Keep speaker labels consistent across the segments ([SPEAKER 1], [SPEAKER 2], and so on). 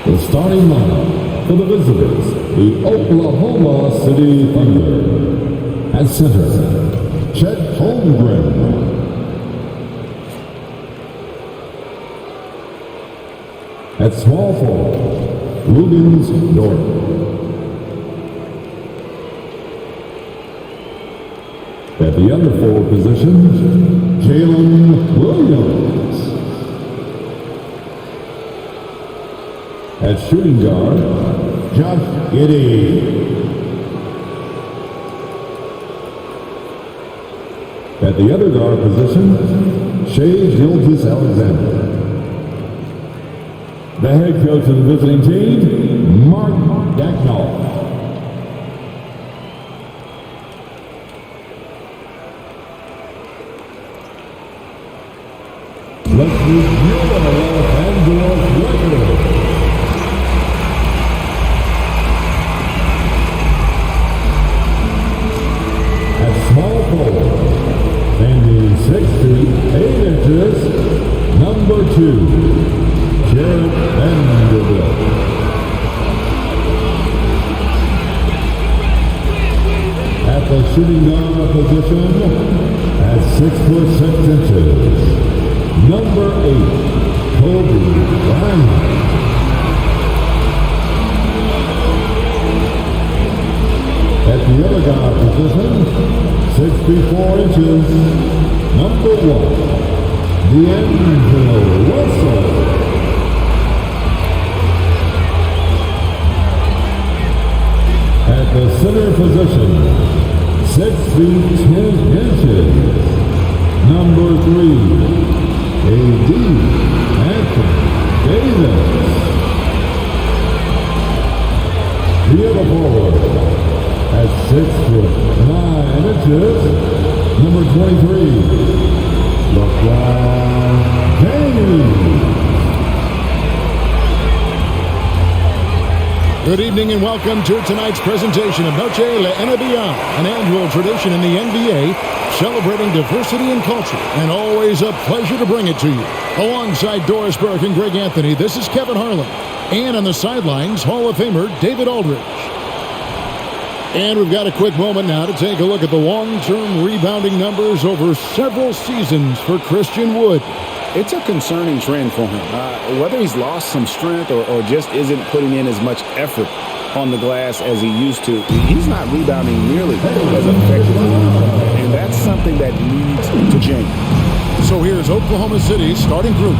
[SPEAKER 1] The starting lineup for the visitors, the Oklahoma City Thunder. At center, Chet Holmgren. At small forward, Rubens Dort. At the under forward position, Jalen Williams. At shooting guard, Josh Giddey. At the other guard position, Shea Gilgeous-Alexander. The head coach of the visiting team, Mark Dacknall. Let's review the Los Angeles Lakers. At small forward, standing 6 feet 8 inches, number 2. Jared Vanderbilt. At the shooting guard position, at 6 foot 6 inches, number 8, Kobe Bryant. At the other guard position, 6 feet 4 inches, number 1, D'Angelo Russell. At the center position, 6 feet 10 inches, number 3, A.D. Anthony Davis. The other forward, at 6 foot 9 inches, number 23, LeBron James.
[SPEAKER 2] Good evening and welcome to tonight's presentation of Noche La NBA, an annual tradition in the NBA celebrating diversity and culture, and always a pleasure to bring it to you. Alongside Doris Burke and Greg Anthony, this is Kevin Harlan. And on the sidelines, Hall of Famer David Aldridge. And we've got a quick moment now to take a look at the long-term rebounding numbers over several seasons for Christian Wood.
[SPEAKER 3] It's a concerning trend for him. Whether he's lost some strength or just isn't putting in as much effort on the glass as he used to, he's not rebounding nearly as effectively. And that's something that needs to change.
[SPEAKER 2] So here's Oklahoma City's starting group.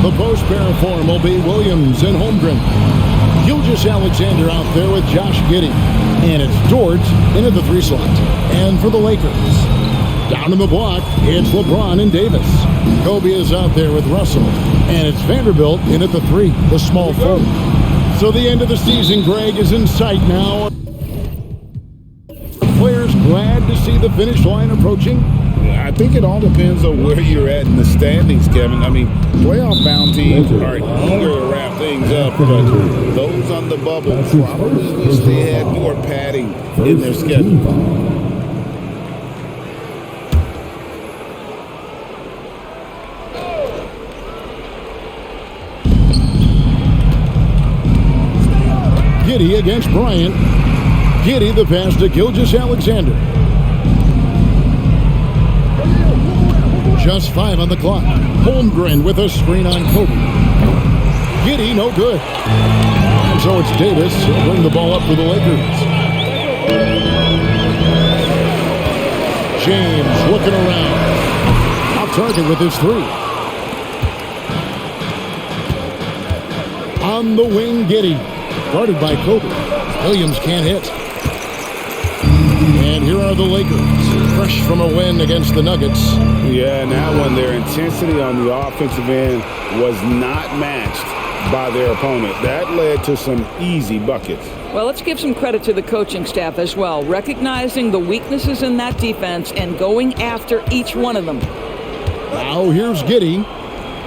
[SPEAKER 2] The post pair form will be Williams and Holmgren. Gilgeous-Alexander out there with Josh Giddey. And it's Dort into the 3 slot. And for the Lakers, down in the block, it's LeBron and Davis. Kobe is out there with Russell. And it's Vanderbilt in at the 3, the small forward. So the end of the season, Greg, is in sight now. Players glad to see the finish line approaching.
[SPEAKER 3] I think it all depends on where you're at in the standings, Kevin. I mean, playoff-bound teams are eager to wrap things up, but those on the bubble probably wish they had more padding in their schedule.
[SPEAKER 2] Giddey against Bryant. Giddey the pass to Gilgeous-Alexander. Just 5 on the clock. Holmgren with a screen on Kobe. Giddey, no good. And so it's Davis who'll bring the ball up for the Lakers. James looking around. Off target with his 3. On the wing, Giddey. Guarded by Kobe. Williams can't hit. And here are the Lakers, fresh from a win against the Nuggets.
[SPEAKER 3] Yeah, and that one, their intensity on the offensive end was not matched by their opponent. That led to some easy buckets.
[SPEAKER 4] Well, let's give some credit to the coaching staff as well, recognizing the weaknesses in that defense and going after each one of them.
[SPEAKER 2] Now here's Giddey.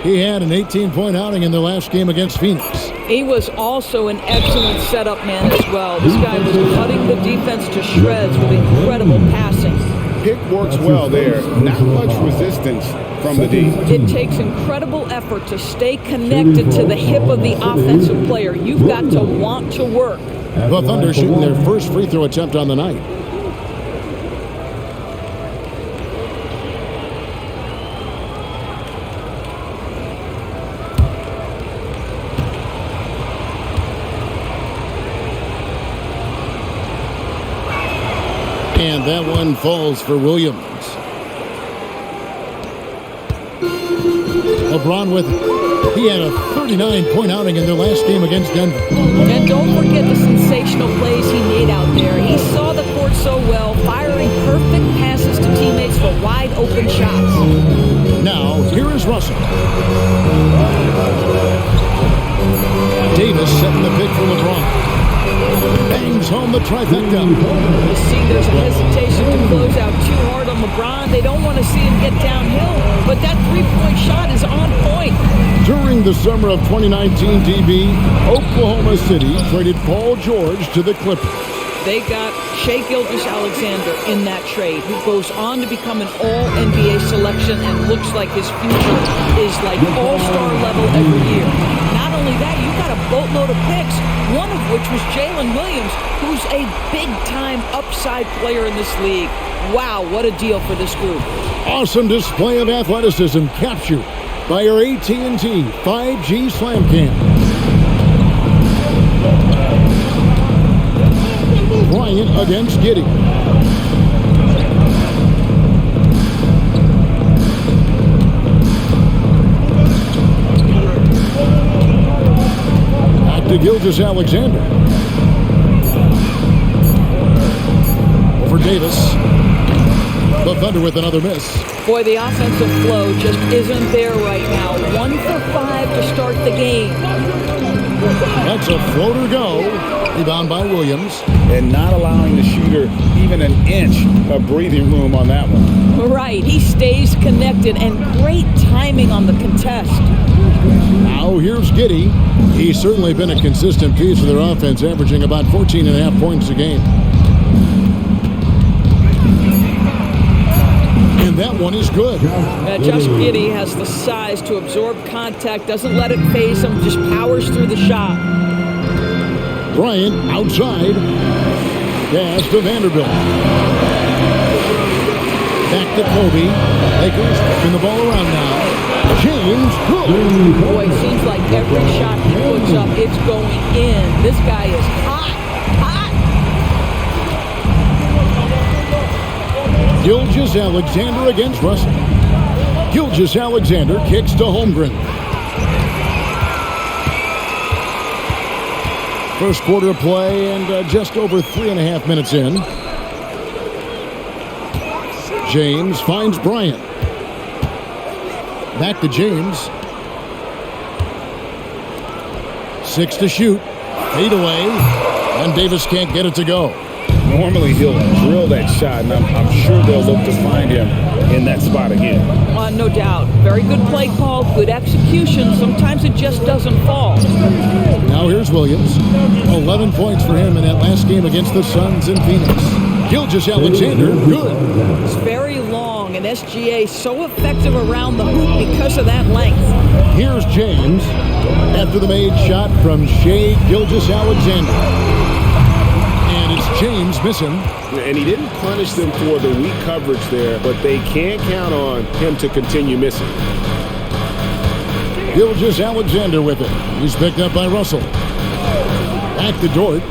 [SPEAKER 2] He had an 18-point outing in the last game against Phoenix.
[SPEAKER 4] He was also an excellent setup man as well. This guy was cutting the defense to shreds with incredible passing.
[SPEAKER 3] pick works well there. Not much resistance from the D.
[SPEAKER 4] It takes incredible effort to stay connected to the hip of the offensive player. You've got to want to work.
[SPEAKER 2] The Thunder shooting their first free throw attempt on the night. And that one falls for Williams. LeBron with it. He had a 39-point outing in their last game against Denver.
[SPEAKER 4] And don't forget the sensational plays he made out there. He saw the court so well, firing perfect passes to teammates for wide open shots.
[SPEAKER 2] Now, here is Russell. Davis setting the pick for LeBron. Bangs home the trifecta.
[SPEAKER 4] You see there's a hesitation to close out too hard on LeBron. They don't want to see him get downhill, but that three-point shot is on point.
[SPEAKER 2] During the summer of 2019, DB, Oklahoma City traded Paul George to the Clippers.
[SPEAKER 4] They got Shai Gilgeous-Alexander in that trade, who goes on to become an all-NBA selection and looks like his future is like all-star level every year. Not only that, you got a boatload of picks, one of which was Jalen Williams, who's a big-time upside player in this league. Wow, what a deal for this group.
[SPEAKER 2] Awesome display of athleticism captured by our AT&T 5G Slam Cam. Bryant against Giddey. Back to Gilgeous-Alexander. Over Davis. The Thunder with another miss.
[SPEAKER 4] Boy, the offensive flow just isn't there right now. 1 for 5 to start the game.
[SPEAKER 2] That's a floater go. Rebound by Williams.
[SPEAKER 3] And not allowing the shooter even an inch of breathing room on that one.
[SPEAKER 4] Right, he stays connected and great timing on the contest.
[SPEAKER 2] Now here's Giddey. He's certainly been a consistent piece of their offense, averaging about 14.5 points a game. And that one is good.
[SPEAKER 4] Josh Giddey has the size to absorb contact, doesn't let it phase him, just powers through the shot.
[SPEAKER 2] Bryant outside. Pass to Vanderbilt. Back to Kobe. Lakers spin the ball around now. James good.
[SPEAKER 4] Boy, it seems like every shot he puts up, it's going in. This guy is hot, hot.
[SPEAKER 2] Gilgeous-Alexander against Russell. Gilgeous-Alexander kicks to Holmgren. First quarter of play and just over 3.5 minutes in. James finds Bryant. Back to James. 6 to shoot. Fade away. And Davis can't get it to go.
[SPEAKER 3] Normally he'll drill that shot, and I'm sure they'll look to find him in that spot again.
[SPEAKER 4] No doubt. Very good play call, good execution. Sometimes it just doesn't fall.
[SPEAKER 2] Now here's Williams. 11 points for him in that last game against the Suns in Phoenix. Gilgeous-Alexander, good.
[SPEAKER 4] It's very long, and SGA so effective around the hoop because of that length.
[SPEAKER 2] Here's James after the made shot from Shai Gilgeous-Alexander. And it's James missing.
[SPEAKER 3] And he didn't punish them for the weak coverage there, but they can't count on him to continue missing.
[SPEAKER 2] Gilgeous-Alexander with it. He's picked up by Russell. Back to Dort.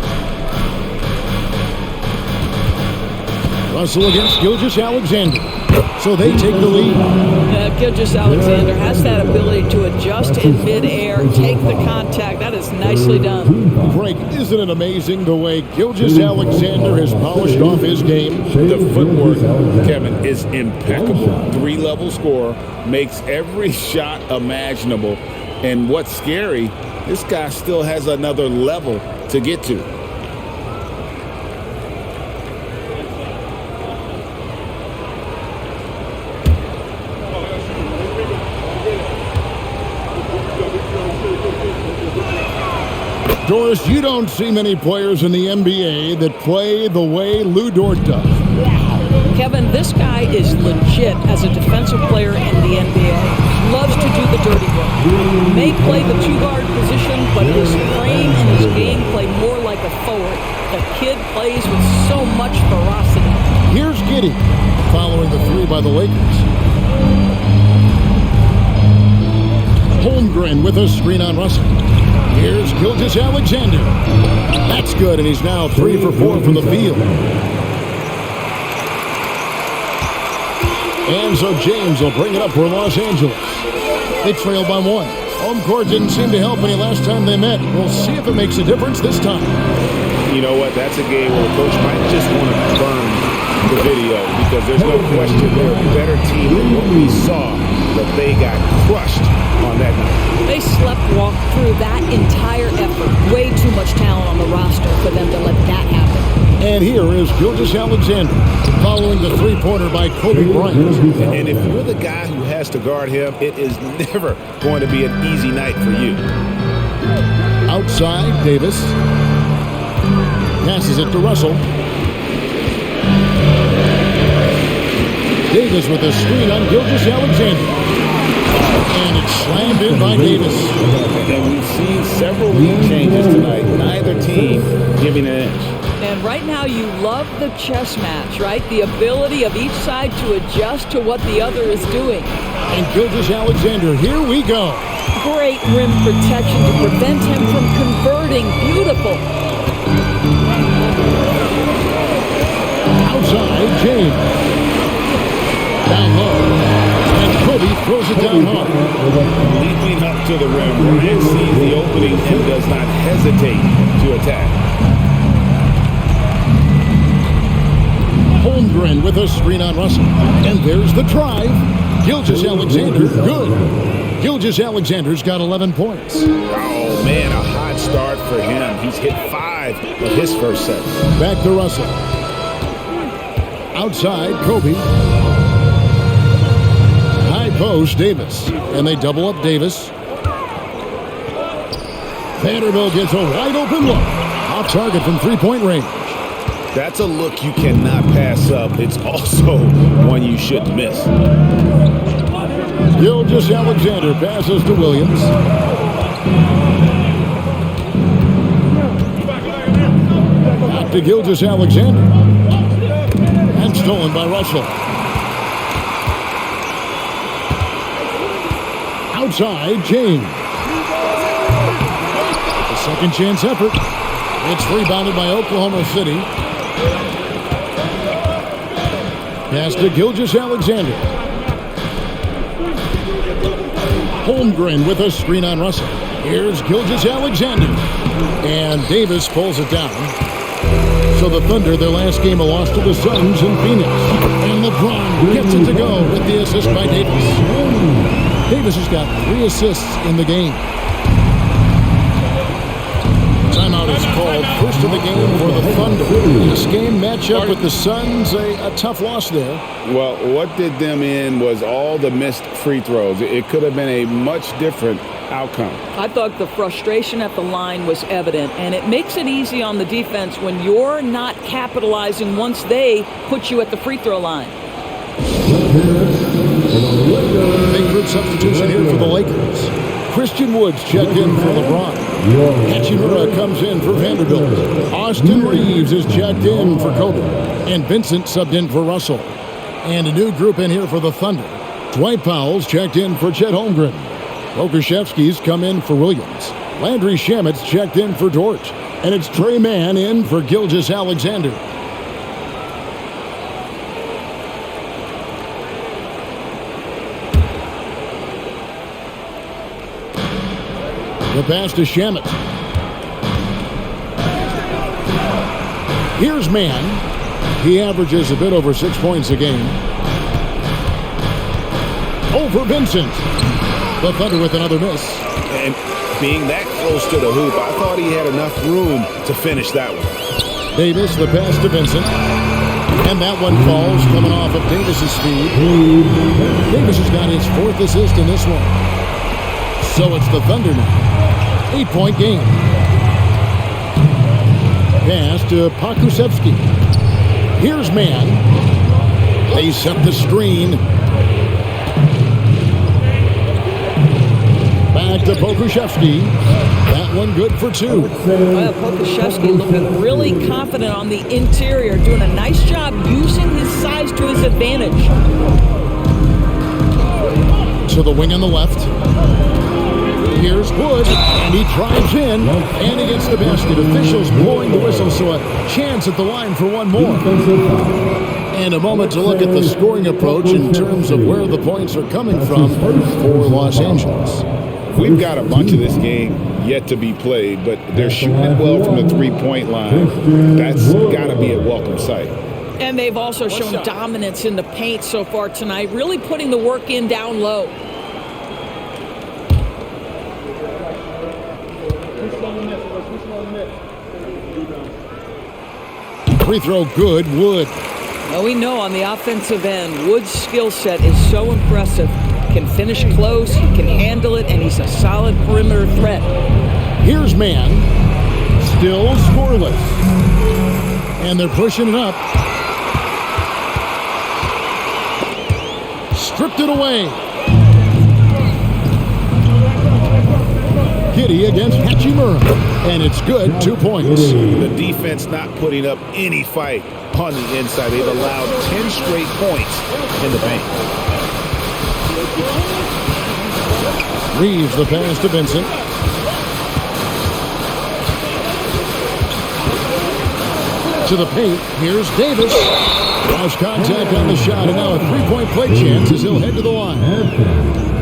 [SPEAKER 2] Russell against Gilgeous-Alexander. So they take the lead.
[SPEAKER 4] Gilgeous-Alexander has that ability to adjust in midair, take the contact. That is nicely done.
[SPEAKER 2] Greg, isn't it amazing the way Gilgeous-Alexander has polished off his game?
[SPEAKER 3] The footwork, Kevin, is impeccable. 3-level scorer, makes every shot imaginable. And what's scary, this guy still has another level to get to.
[SPEAKER 2] Doris, you don't see many players in the NBA that play the way Lou Dort does.
[SPEAKER 4] Wow. Kevin, this guy is legit as a defensive player in the NBA. Loves to do the dirty work. May play the two-guard position, but his frame and his game play more like a forward. The kid plays with so much ferocity.
[SPEAKER 2] Here's Giddey, following the three by the Lakers. Holmgren with a screen on Russell. Here's Gilgeous-Alexander. That's good, and he's now 3 for 4 from the field. And so James will bring it up for Los Angeles. They trail by 1. Home court didn't seem to help any last time they met. We'll see if it makes a difference this time.
[SPEAKER 3] You know what? That's a game where the coach might just want to burn the video because there's no question they're a better team than what we saw, but they got crushed on that night.
[SPEAKER 4] They sleptwalked through that entire effort. Way too much talent on the roster for them to let that happen.
[SPEAKER 2] And here is Gilgeous-Alexander following the three-pointer by Kobe Bryant.
[SPEAKER 3] And if you're the guy who has to guard him, it is never going to be an easy night for you.
[SPEAKER 2] Outside, Davis passes it to Russell. Davis with a screen on Gilgeous-Alexander. And it's slammed in by Davis.
[SPEAKER 3] And we've seen several lead changes tonight. Neither team giving an inch.
[SPEAKER 4] And right now you love the chess match, right? The ability of each side to adjust to what the other is doing.
[SPEAKER 2] And Gilgeous-Alexander, here we go.
[SPEAKER 4] Great rim protection to prevent him from converting. Beautiful.
[SPEAKER 2] Outside, James. Down low. And Kobe throws it down hard.
[SPEAKER 3] Leaping up to the rim. Bryant sees the opening and does not hesitate to attack.
[SPEAKER 2] Holmgren with a screen on Russell. And there's the drive. Gilgeous-Alexander, good. Gilgeous-Alexander's got 11 points.
[SPEAKER 3] Oh, man, a hot start for him. He's hit 5 of his first 7.
[SPEAKER 2] Back to Russell. Outside, Kobe. High post, Davis. And they double up Davis. Vanderbilt gets a wide open look. Off target from three-point range.
[SPEAKER 3] That's a look you cannot pass up. It's also one you shouldn't miss.
[SPEAKER 2] Gilgeous-Alexander passes to Williams. Back to Gilgeous-Alexander. And stolen by Russell. Outside, James. A second chance effort. It's rebounded by Oklahoma City. Pass to Gilgeous-Alexander. Holmgren with a screen on Russell. Here's Gilgeous-Alexander. And Davis pulls it down. So the Thunder, their last game, a loss to the Suns in Phoenix. And LeBron gets it to go with the assist by Davis. Davis has got 3 assists in the game. Timeout is called. First of the game for the Thunder. This game matchup with the Suns, a tough loss there.
[SPEAKER 3] Well, what did them in was all the missed free throws. It could have been a much different outcome.
[SPEAKER 4] I thought the frustration at the line was evident, and it makes it easy on the defense when you're not capitalizing once they put you at the free throw line.
[SPEAKER 2] Big group substitution here for the Lakers. Christian Woods checked in for LeBron. Hachimura comes in for Vanderbilt. Austin Reeves is checked in for Kobe. And Vincent subbed in for Russell. And a new group in here for the Thunder. Dwight Powell's checked in for Chet Holmgren. Okashevsky's come in for Williams. Landry Shamit's checked in for Dort. And it's Trey Mann in for Gilgeous-Alexander. The pass to Shamet. Here's Mann. He averages a bit over 6 points a game. Over Vincent. The Thunder with another miss.
[SPEAKER 3] And being that close to the hoop, I thought he had enough room to finish that one.
[SPEAKER 2] Davis, the pass to Vincent. And that one falls coming off of Davis's feed. Davis has got his 4th assist in this one. So it's the Thunder now. 8-point game. Pass to Pokusevski. Here's Mann. They set the screen. Back to Pokuševski. That one good for two.
[SPEAKER 4] Well, Pokuševski looking really confident on the interior, doing a nice job using his size to his advantage.
[SPEAKER 2] To the wing on the left. Here's Wood, and he drives in, and he gets the basket. Officials blowing the whistle, so a chance at the line for one more. And a moment to look at the scoring approach in terms of where the points are coming from for Los Angeles.
[SPEAKER 3] We've got a bunch of this game yet to be played, but they're shooting it well from the three-point line. That's got to be a welcome sight.
[SPEAKER 4] And they've also shown dominance in the paint so far tonight, really putting the work in down low.
[SPEAKER 2] Free throw good, Wood.
[SPEAKER 4] Well, we know on the offensive end, Wood's skill set is so impressive. Can finish close, he can handle it, and he's a solid perimeter threat.
[SPEAKER 2] Here's Mann. Still scoreless. And they're pushing it up. Stripped it away. Giddey against Hachimura. And it's good, 2 points.
[SPEAKER 3] The defense not putting up any fight on the inside. They've allowed 10 straight points in the paint.
[SPEAKER 2] Reeves the pass to Vincent. To the paint. Here's Davis. Lost contact on the shot, and now a three-point play chance as he'll head to the line.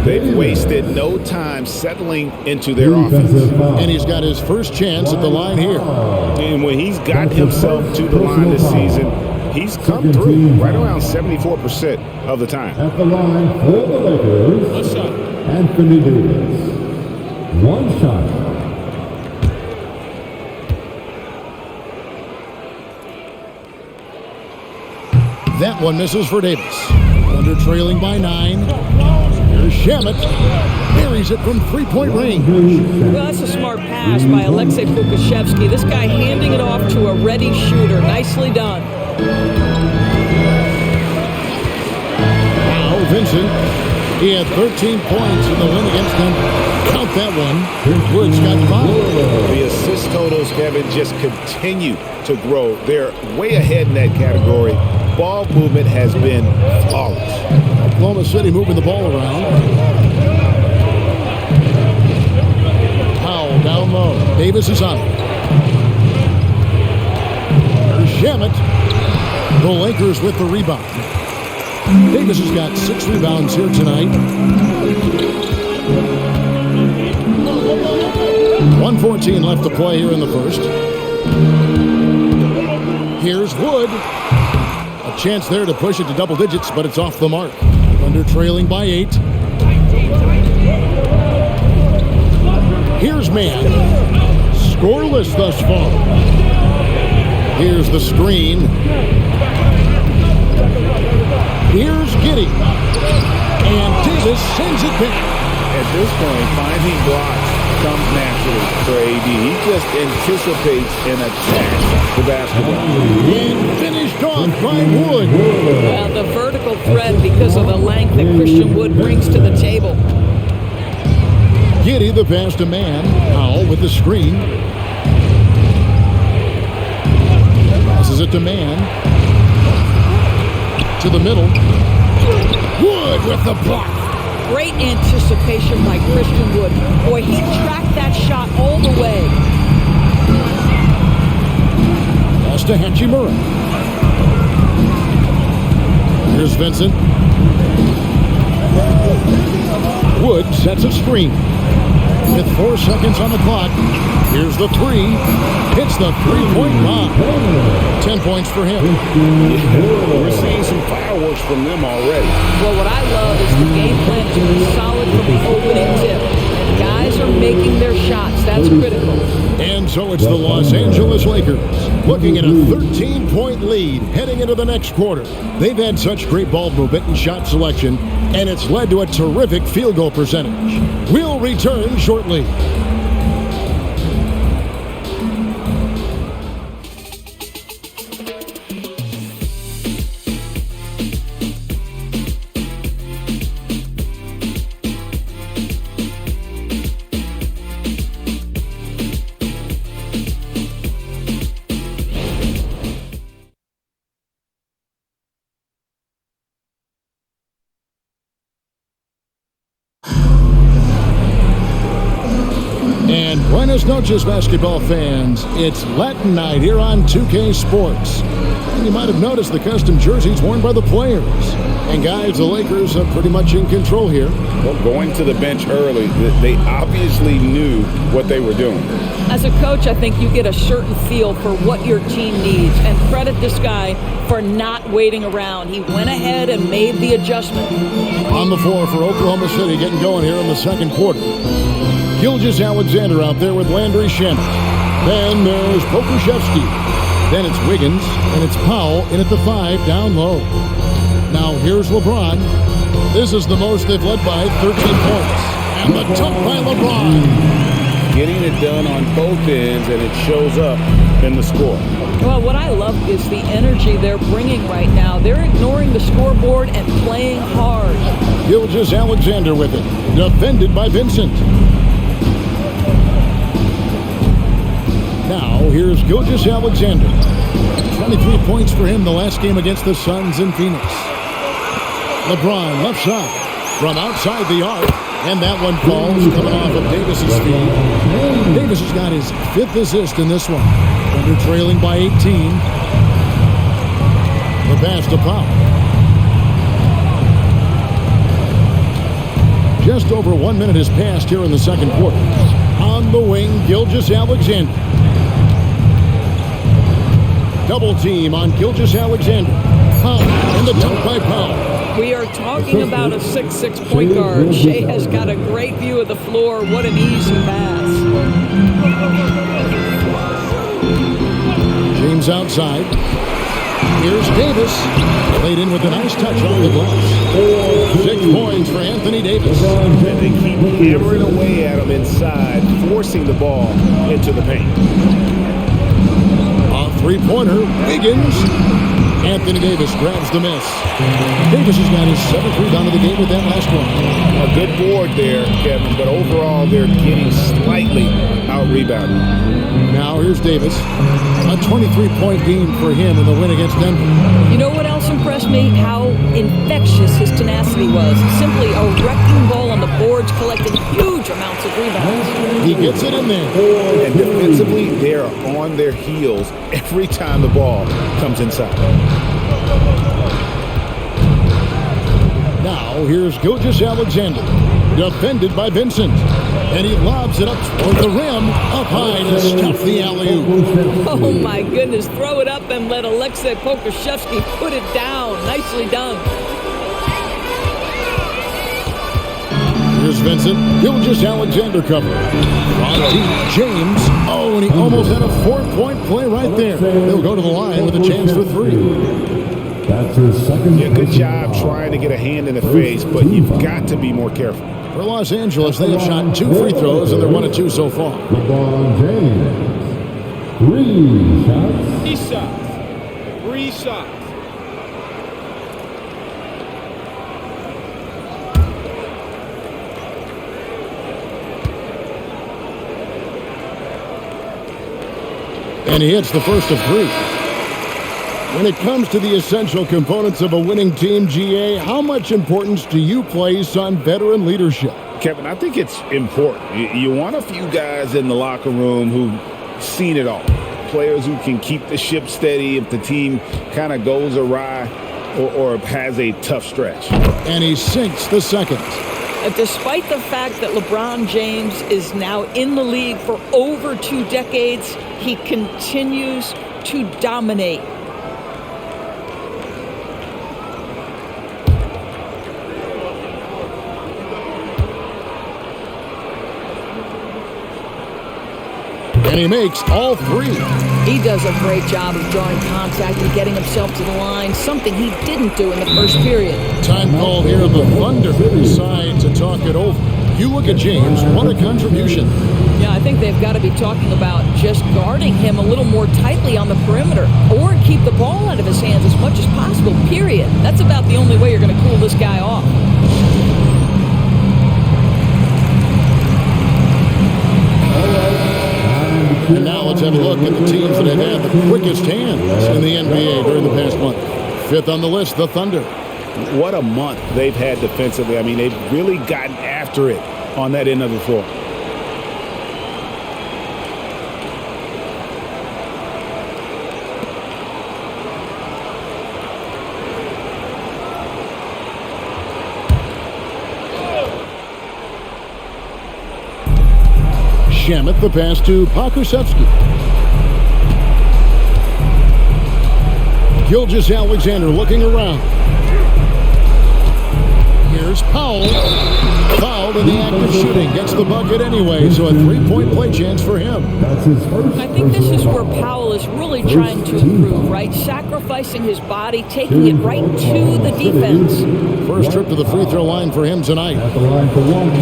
[SPEAKER 3] They've wasted no time settling into their offense.
[SPEAKER 2] And he's got his first chance at the line here.
[SPEAKER 3] And when he's got himself to the line this season, he's come through right around 74% of the time.
[SPEAKER 1] At the line for the Lakers, Anthony Davis. One shot.
[SPEAKER 2] That one misses for Davis. Under trailing by 9. Here's Shamet. Buries it from three-point range.
[SPEAKER 4] Well, that's a smart pass by Aleksej Pokuševski. This guy handing it off to a ready shooter. Nicely done.
[SPEAKER 2] Now Vincent. He had 13 points in the win against them. Count that one. Wood's got 5.
[SPEAKER 3] The assist totals, Kevin, just continue to grow. They're way ahead in that category. Ball movement has been flawless.
[SPEAKER 2] Oklahoma City moving the ball around. Powell down low. Davis is on it. There's Shamet. The Lakers with the rebound. Davis has got 6 rebounds here tonight. 1:14 left to play here in the first. Here's Wood. A chance there to push it to double digits, but it's off the mark. Under trailing by 8. Here's Mann. Scoreless thus far. Here's the screen. Here's Giddey. And Davis sends it back.
[SPEAKER 3] At this point, finding blocks comes naturally for AD. He just anticipates and attacks the basketball.
[SPEAKER 2] And finished off by Wood.
[SPEAKER 4] Well, the vertical threat because of the length that Christian Wood brings to the table.
[SPEAKER 2] Giddey the pass to Mann. Powell with the screen. Passes it to Mann. To the middle. Wood with the block.
[SPEAKER 4] Great anticipation by Christian Wood. Boy, he tracked that shot all the way.
[SPEAKER 2] Pass to Hachimura. Here's Vincent. Wood sets a screen. With 4 seconds on the clock. Here's the 3. Hits the three-point bomb. 10 points for him.
[SPEAKER 3] Yeah, we're seeing some fireworks from them already.
[SPEAKER 4] Well, what I love is the game plan to be solid from the opening tip. Guys are making their shots. That's critical.
[SPEAKER 2] And so it's the Los Angeles Lakers looking at a 13-point lead heading into the next quarter. They've had such great ball movement and shot selection, and it's led to a terrific field goal percentage. We'll return shortly. Buenas noches, basketball fans. It's Latin night here on 2K Sports. And you might have noticed the custom jerseys worn by the players. And guys, the Lakers are pretty much in control here.
[SPEAKER 3] Well, going to the bench early, they obviously knew what they were doing.
[SPEAKER 4] As a coach, I think you get a certain feel for what your team needs. And credit this guy for not waiting around. He went ahead and made the adjustment.
[SPEAKER 2] On the floor for Oklahoma City, getting going here in the second quarter. Gilgeous-Alexander out there with Landry Shamet. Then there's Pokusevski. Then it's Wiggins, and it's Powell in at the 5 down low. Now here's LeBron. This is the most they've led by 13 points. And the dunk by LeBron.
[SPEAKER 3] Getting it done on both ends, and it shows up in the score.
[SPEAKER 4] Well, what I love is the energy they're bringing right now. They're ignoring the scoreboard and playing hard.
[SPEAKER 2] Gilgeous-Alexander with it. Defended by Vincent. Now, here's Gilgeous-Alexander. 23 points for him the last game against the Suns in Phoenix. LeBron, left side, from outside the arc. And that one falls, coming off of Davis's feet. Davis has got his 5th assist in this one. Under trailing by 18. The pass to Powell. Just over 1 minute has passed here in the second quarter. On the wing, Gilgeous-Alexander. Double team on Gilgeous-Alexander. Powell, and the dunk by Powell.
[SPEAKER 4] We are talking about a 6'6" point guard. Shea has got a great view of the floor. What an easy pass.
[SPEAKER 2] James outside. Here's Davis. Played in with a nice touch on the glass. 6 points for Anthony Davis.
[SPEAKER 3] And they keep hammering away at him inside, forcing the ball into the paint.
[SPEAKER 2] A three-pointer. Wiggins. Anthony Davis grabs the miss. Davis has got his 7th rebound of the game with that last one.
[SPEAKER 3] A good board there, Kevin, but overall they're getting slightly out-rebounded.
[SPEAKER 2] Now here's Davis. A 23-point game for him in the win against Denver.
[SPEAKER 4] You know what else impressed me? How infectious his tenacity was. Simply a wrecking ball on the boards, collecting huge amounts of rebounds.
[SPEAKER 2] He gets it in there.
[SPEAKER 3] And defensively, they're on their heels every time the ball comes inside.
[SPEAKER 2] Now here's Gilgeous-Alexander. Defended by Vincent. And he lobs it up toward the rim. Up high to stuff the alley-oop.
[SPEAKER 4] Oh my goodness, throw it up and let Aleksej Pokusevski put it down. Nicely done.
[SPEAKER 2] Here's Vincent. Gilgeous-Alexander cover. From deep, James. Oh, and he almost had a 4-point play right there. He'll go to the line with a chance for 3.
[SPEAKER 1] That's his second.
[SPEAKER 3] Yeah, good job trying to get a hand in the face, but you've got to be more careful.
[SPEAKER 2] For Los Angeles, they have shot 2 free throws, and they're 1 of 2 so far.
[SPEAKER 1] LeBron James. 3 shots.
[SPEAKER 5] 3 shots. 3 shots.
[SPEAKER 2] And he hits the first of 3. When it comes to the essential components of a winning team, GA, how much importance do you place on veteran leadership?
[SPEAKER 3] Kevin, I think it's important. You want a few guys in the locker room who've seen it all. Players who can keep the ship steady if the team kind of goes awry or has a tough stretch.
[SPEAKER 2] And he sinks the second.
[SPEAKER 4] Despite the fact that LeBron James is now in the league for over 2 decades, he continues to dominate.
[SPEAKER 2] And he makes all 3.
[SPEAKER 4] He does a great job of drawing contact and getting himself to the line, something he didn't do in the first period.
[SPEAKER 2] Time call here. The Thunder decide to talk it over. You look at James, what a contribution.
[SPEAKER 4] Yeah, I think they've got to be talking about just guarding him a little more tightly on the perimeter or keep the ball out of his hands as much as possible, period. That's about the only way you're going to cool this guy off.
[SPEAKER 2] And now let's have a look at the teams that have had the quickest hands in the NBA during the past month. 5th on the list, the Thunder.
[SPEAKER 3] What a month they've had defensively. I mean, they've really gotten after it on that end of the floor.
[SPEAKER 2] Shamet, the pass to Pokusevski. Gilgeous-Alexander looking around. Here's Powell. Fouled in the act of shooting. Gets the bucket anyway, so a three-point play chance for him.
[SPEAKER 1] That's his first.
[SPEAKER 4] I think this is where Powell is really trying to improve, right? Sacrificing his body, taking it right to the defense.
[SPEAKER 2] First trip to the free throw line for him tonight.
[SPEAKER 1] At the line for one.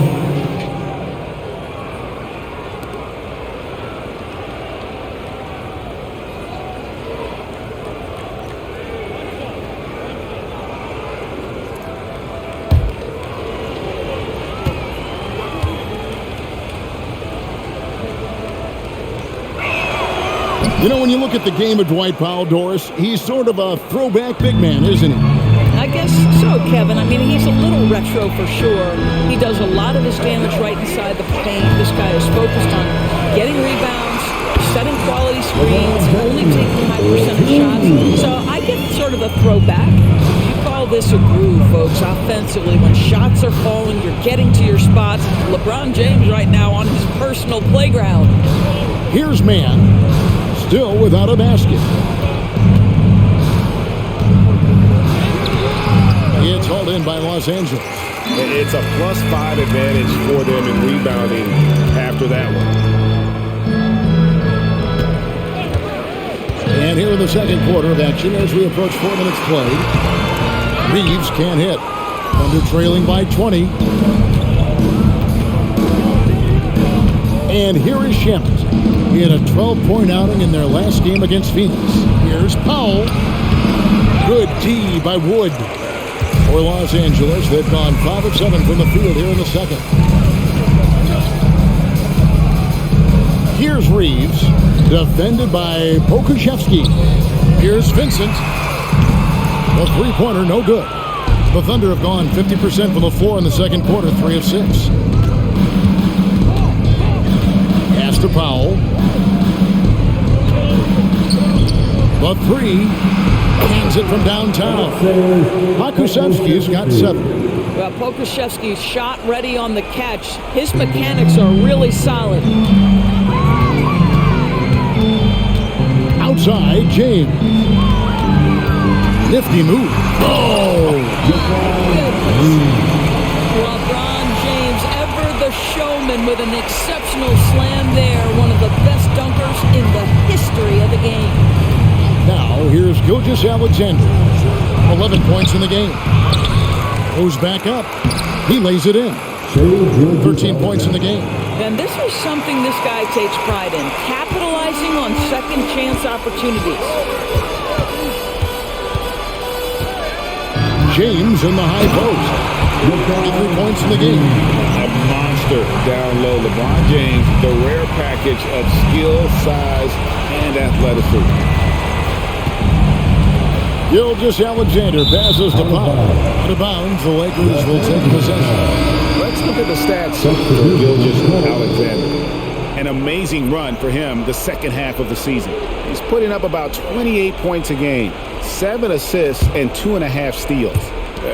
[SPEAKER 2] You know, when you look at the game of Dwight Powell, Doris, he's sort of a throwback big man, isn't he?
[SPEAKER 4] I guess so, Kevin. I mean, he's a little retro for sure. He does a lot of his damage right inside the paint. This guy is focused on getting rebounds, setting quality screens, only taking high percentage shots. So I get sort of a throwback. You call this a groove, folks, offensively. When shots are falling, you're getting to your spots. LeBron James right now on his personal playground.
[SPEAKER 2] Here's Man. Still without a basket. It's hauled in by Los Angeles.
[SPEAKER 3] It's a +5 advantage for them in rebounding after that one.
[SPEAKER 2] And here in the second quarter of action as we approach 4 minutes played. Reeves can't hit. Thunder trailing by 20. And here is Shamet. He had a 12-point outing in their last game against Phoenix. Here's Powell. Good D by Wood. For Los Angeles, they've gone 5 of 7 from the field here in the second. Here's Reeves, defended by Pokusevski. Here's Vincent. The three-pointer, no good. The Thunder have gone 50% from the floor in the second quarter, 3 of 6. Pass to Powell. The three. Hands it from downtown. Pokusevski's got 7.
[SPEAKER 4] Well, Pokusevski's shot ready on the catch. His mechanics are really solid.
[SPEAKER 2] Outside, James. Nifty move. Oh!
[SPEAKER 4] LeBron James, ever the showman, with an exceptional slam there. One of the best dunkers in the history of the game.
[SPEAKER 2] Now, here's Gilgeous-Alexander. 11 points in the game. Goes back up. He lays it in. 13 points in the game.
[SPEAKER 4] And this is something this guy takes pride in, capitalizing on second chance opportunities.
[SPEAKER 2] James in the high post. 23 points in the game.
[SPEAKER 3] A monster down low. LeBron James, the rare package of skill, size, and athleticism.
[SPEAKER 2] Gilgeous-Alexander passes to Powell. Out of bounds, the Lakers will take possession.
[SPEAKER 3] Let's look at the stats for Gilgeous-Alexander. An amazing run for him the second half of the season. He's putting up about 28 points a game, 7 assists, and 2.5 steals.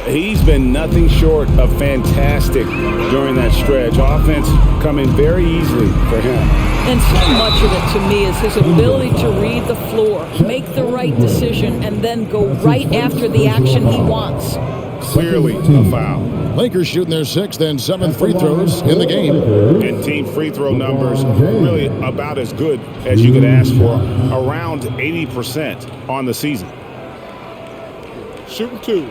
[SPEAKER 3] He's been nothing short of fantastic during that stretch. Offense coming very easily for him.
[SPEAKER 4] And so much of it, to me, is his ability to read the floor, make the right decision, and then go right after the action he wants.
[SPEAKER 3] Clearly a foul.
[SPEAKER 2] Lakers shooting their 6th and 7th free throws in the game.
[SPEAKER 3] And team free throw numbers really about as good as you could ask for. Around 80% on the season.
[SPEAKER 5] Shooting 2.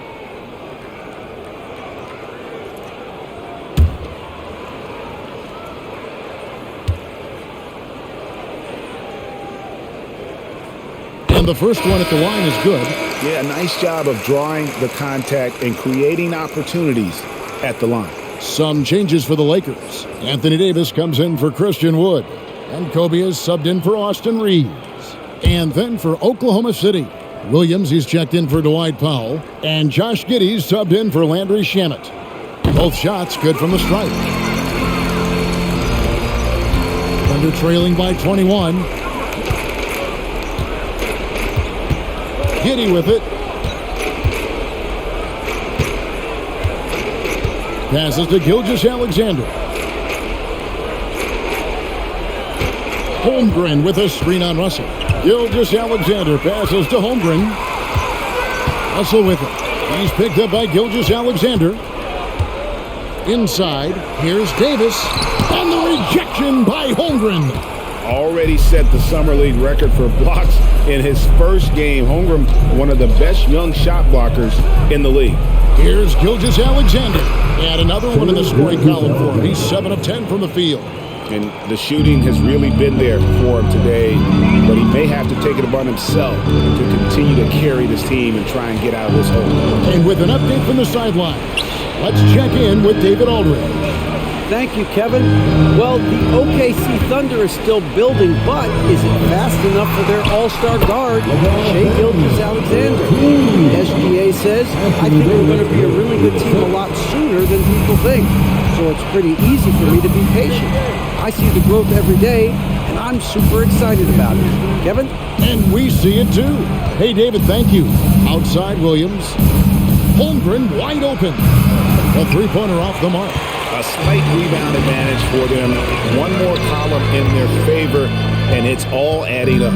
[SPEAKER 2] And the first one at the line is good.
[SPEAKER 3] Yeah, nice job of drawing the contact and creating opportunities at the line.
[SPEAKER 2] Some changes for the Lakers. Anthony Davis comes in for Christian Wood. And Kobe is subbed in for Austin Reeves. And then for Oklahoma City, Williams, he's checked in for Dwight Powell. And Josh Giddey's subbed in for Landry Shamet. Both shots good from the stripe. Thunder trailing by 21. Giddey with it. Passes to Gilgeous-Alexander. Holmgren with a screen on Russell. Gilgeous Alexander passes to Holmgren. Russell with it. He's picked up by Gilgeous Alexander. Inside, here's Davis. And the rejection by Holmgren.
[SPEAKER 3] Already set the Summer League record for blocks in his first game. Holmgren, one of the best young shot blockers in the league.
[SPEAKER 2] Here's Gilgeous Alexander. And another one in the scoring column for him. He's 7 of 10 from the field.
[SPEAKER 3] And the shooting has really been there for him today, but he may have to take it upon himself to continue to carry this team and try and get out of this hole.
[SPEAKER 2] And with an update from the sideline, let's check in with David Aldridge.
[SPEAKER 6] Thank you, Kevin. Well, the OKC Thunder is still building, but is it fast enough for their all-star guard, Shai Gilgeous-Alexander? SGA says, I think we're going to be a really good team a lot sooner than people think. So it's pretty easy for me to be patient. I see the growth every day, and I'm super excited about it. Kevin?
[SPEAKER 2] And we see it too. Hey, David, thank you. Outside Williams. Holmgren wide open. A three-pointer off the mark.
[SPEAKER 3] A slight rebound advantage for them. One more column in their favor, and it's all adding up.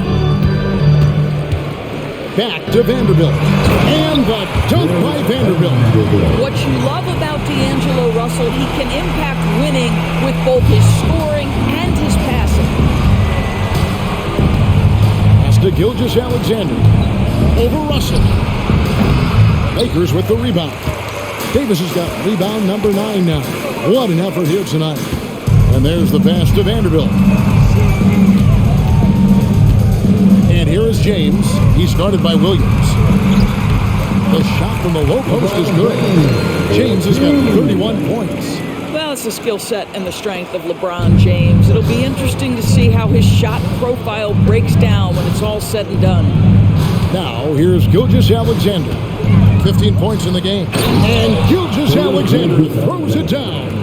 [SPEAKER 2] Back to Vanderbilt. And the dunk by Vanderbilt.
[SPEAKER 4] What you love about D'Angelo Russell, he can impact winning with both his scoring and his passing.
[SPEAKER 2] Pass to Gilgeous Alexander. Over Russell. Lakers with the rebound. Davis has got rebound number 9 now. What an effort here tonight. And there's the pass to Vanderbilt. And here is James. He's guarded by Williams. The shot from the low post is good. James has got 31 points.
[SPEAKER 4] Well, it's the skill set and the strength of LeBron James. It'll be interesting to see how his shot profile breaks down when it's all said and done.
[SPEAKER 2] Now, here's Gilgeous Alexander. 15 points in the game. And Gilgeous Alexander throws it down.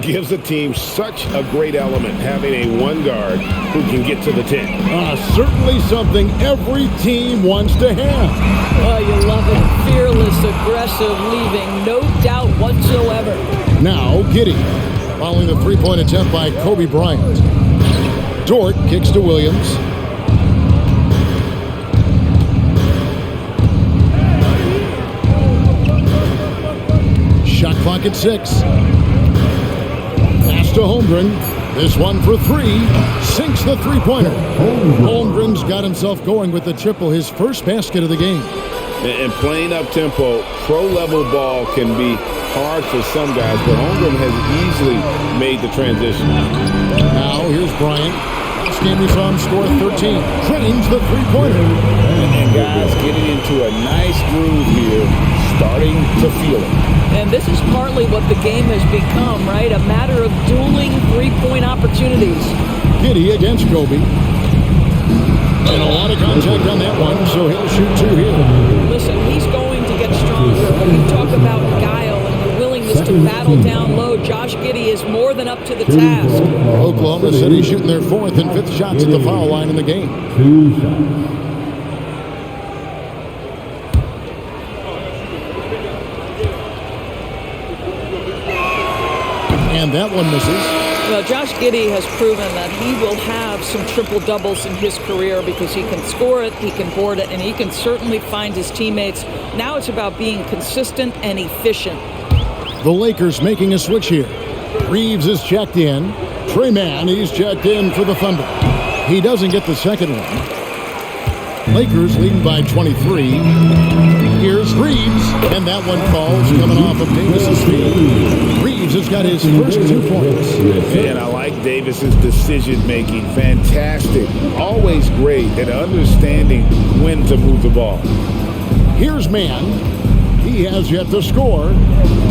[SPEAKER 3] Gives the team such a great element, having a one guard who can get to the 10.
[SPEAKER 2] Certainly something every team wants to have.
[SPEAKER 4] Oh, you love it. Fearless, aggressive, leaving no doubt whatsoever.
[SPEAKER 2] Now, Giddey, following the three-point attempt by Kobe Bryant. Dort kicks to Williams. Shot clock at 6. Pass to Holmgren. This one for 3. Sinks the three-pointer. Holmgren's got himself going with the triple, his first basket of the game.
[SPEAKER 3] And playing up-tempo, pro-level ball can be hard for some guys, but Holmgren has easily made the transition.
[SPEAKER 2] Now, here's Bryant. Last game we saw him score 13. Drains the three-pointer.
[SPEAKER 3] And guys getting into a nice groove here, starting to feel it.
[SPEAKER 4] And this is partly what the game has become, right? A matter of dueling three-point opportunities.
[SPEAKER 2] Giddey against Kobe. And a lot of contact on that one, so he'll shoot 2 here.
[SPEAKER 4] Listen, he's going to get stronger. When you talk about guile and the willingness to battle down low, Josh Giddey is more than up to the task.
[SPEAKER 2] Oklahoma City shooting their 4th and 5th shots at the foul line in the game.
[SPEAKER 1] 2 shots.
[SPEAKER 2] And that one misses.
[SPEAKER 4] Well, Josh Giddey has proven that he will have some triple-doubles in his career because he can score it, he can board it, and he can certainly find his teammates. Now it's about being consistent and efficient.
[SPEAKER 2] The Lakers making a switch here. Reeves is checked in. Trey Mann, he's checked in for the Thunder. He doesn't get the second one. Lakers leading by 23. Here's Reeves, and that one falls coming off of Davis's feet. Reeves has got his first 2 points.
[SPEAKER 3] And I like Davis's decision-making. Fantastic. Always great at understanding when to move the ball.
[SPEAKER 2] Here's Mann. He has yet to score.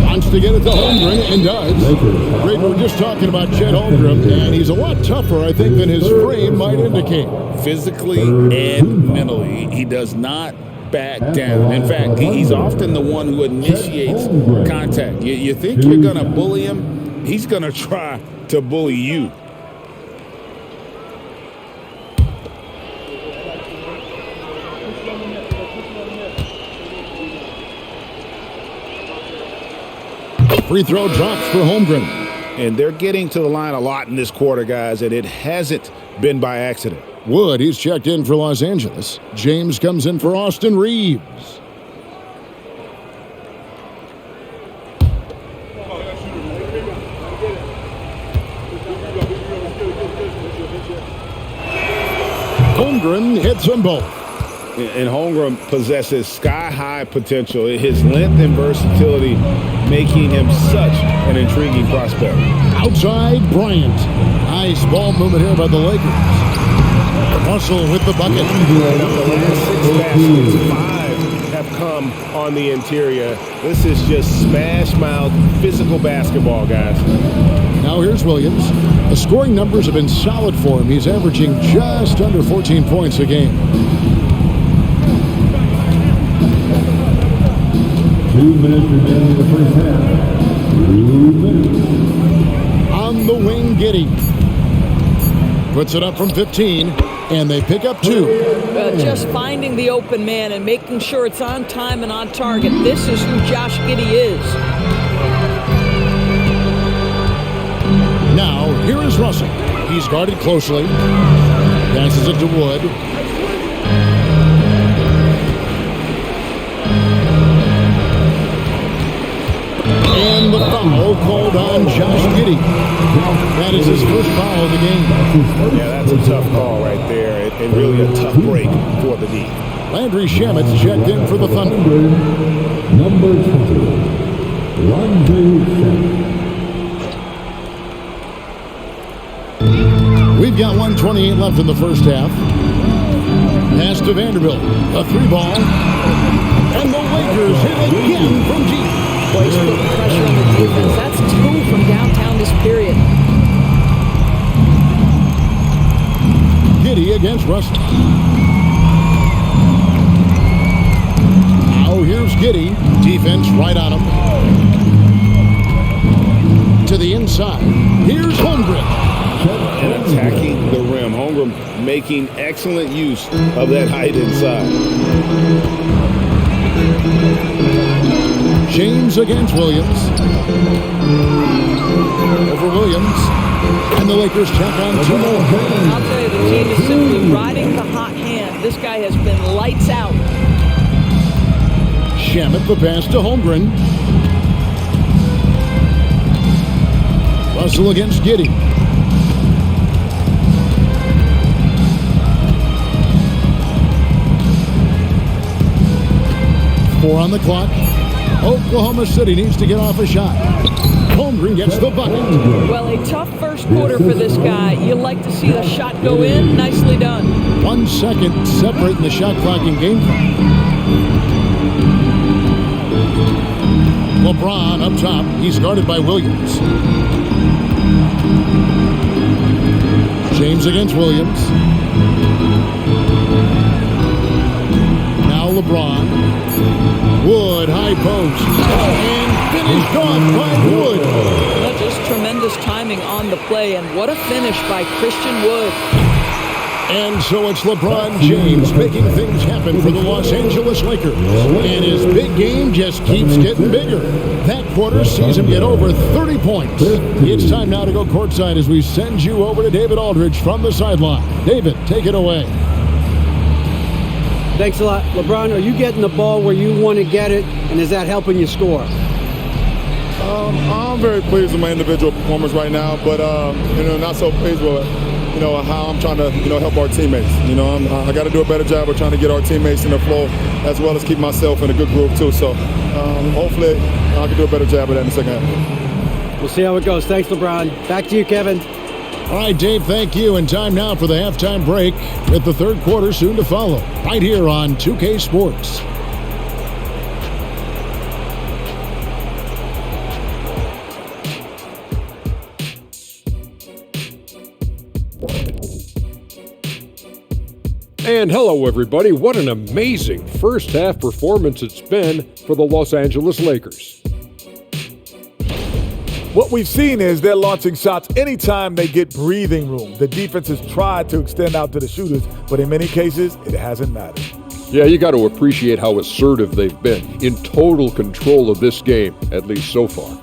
[SPEAKER 2] Wants to get it to Holmgren, and does. Great, we're just talking about Chet Holmgren, and he's a lot tougher, I think, than his frame might indicate.
[SPEAKER 3] Physically and mentally, he does not back down. In fact, he's often the one who initiates contact. You think you're going to bully him, he's going to try to bully you.
[SPEAKER 2] Free throw drops for Holmgren.
[SPEAKER 3] And they're getting to the line a lot in this quarter, guys, and it hasn't been by accident.
[SPEAKER 2] Wood, he's checked in for Los Angeles. James comes in for Austin Reeves. Holmgren hits them both.
[SPEAKER 3] And Holmgren possesses sky-high potential. His length and versatility making him such an intriguing prospect.
[SPEAKER 2] Outside, Bryant. Nice ball movement here by the Lakers. Russell with the bucket.
[SPEAKER 5] The last 6 baskets, 5 have come on the interior. This is just smash-mouth physical basketball, guys.
[SPEAKER 2] Now here's Williams. The scoring numbers have been solid for him. He's averaging just under 14 points a game.
[SPEAKER 1] 2 minutes remaining in the first half. 2 minutes.
[SPEAKER 2] On the wing, Giddey. Puts it up from 15, and they pick up 2.
[SPEAKER 4] Just finding the open man and making sure it's on time and on target. This is who Josh Giddey is.
[SPEAKER 2] Now, here is Russell. He's guarded closely. Passes it to Wood. And the foul called on Josh Giddey. That is his first foul of the game.
[SPEAKER 5] Yeah, that's a tough call right there, and really a tough break for the D.
[SPEAKER 2] Landry Shamit's checked in for the Thunder.
[SPEAKER 1] Number 20, Landry Shamet.
[SPEAKER 2] We've got 1:28 left in the first half. Pass to Vanderbilt. A 3-ball. And the Lakers hit again from deep.
[SPEAKER 4] Boy, he's putting pressure on the defense. That's 2 from downtown this period.
[SPEAKER 2] Giddey against Russell. Now here's Giddey. Defense right on him. To the inside. Here's Holmgren.
[SPEAKER 3] And attacking the rim. Holmgren making excellent use of that height inside.
[SPEAKER 2] James against Williams. Over Williams. And the Lakers check on 2 more.
[SPEAKER 4] I'll tell you, the team is simply riding the hot hand. This guy has been lights out.
[SPEAKER 2] Shamet the pass to Holmgren. Russell against Giddey. Four on the clock. Oklahoma City needs to get off a shot. Holmgren gets the bucket.
[SPEAKER 4] Well, a tough first quarter for this guy. You like to see the shot go in. Nicely done.
[SPEAKER 2] 1 second separating the shot clock and game clock. LeBron up top. He's guarded by Williams. James against Williams. Now LeBron. Wood, high post. And finished off by Wood.
[SPEAKER 4] Well, just tremendous timing on the play, and what a finish by Christian Wood.
[SPEAKER 2] And so it's LeBron James making things happen for the Los Angeles Lakers. And his big game just keeps getting bigger. That quarter sees him get over 30 points. It's time now to go courtside as we send you over to David Aldridge from the sideline. David, take it away.
[SPEAKER 6] Thanks a lot. LeBron, are you getting the ball where you want to get it, and is that helping you score?
[SPEAKER 7] I'm very pleased with my individual performance right now, but not so pleased with how I'm trying to help our teammates. I got to do a better job of trying to get our teammates in the flow, as well as keep myself in a good groove too. So hopefully I can do a better job of that in the second half.
[SPEAKER 6] We'll see how it goes. Thanks, LeBron. Back to you, Kevin.
[SPEAKER 2] All right, Dave, thank you. And time now for the halftime break with the third quarter soon to follow, right here on 2K Sports.
[SPEAKER 8] And hello, everybody. What an amazing first half performance it's been for the Los Angeles Lakers.
[SPEAKER 9] What we've seen is they're launching shots anytime they get breathing room. The defense has tried to extend out to the shooters, but in many cases, it hasn't mattered.
[SPEAKER 8] Yeah, you got to appreciate how assertive they've been, in total control of this game, at least so far.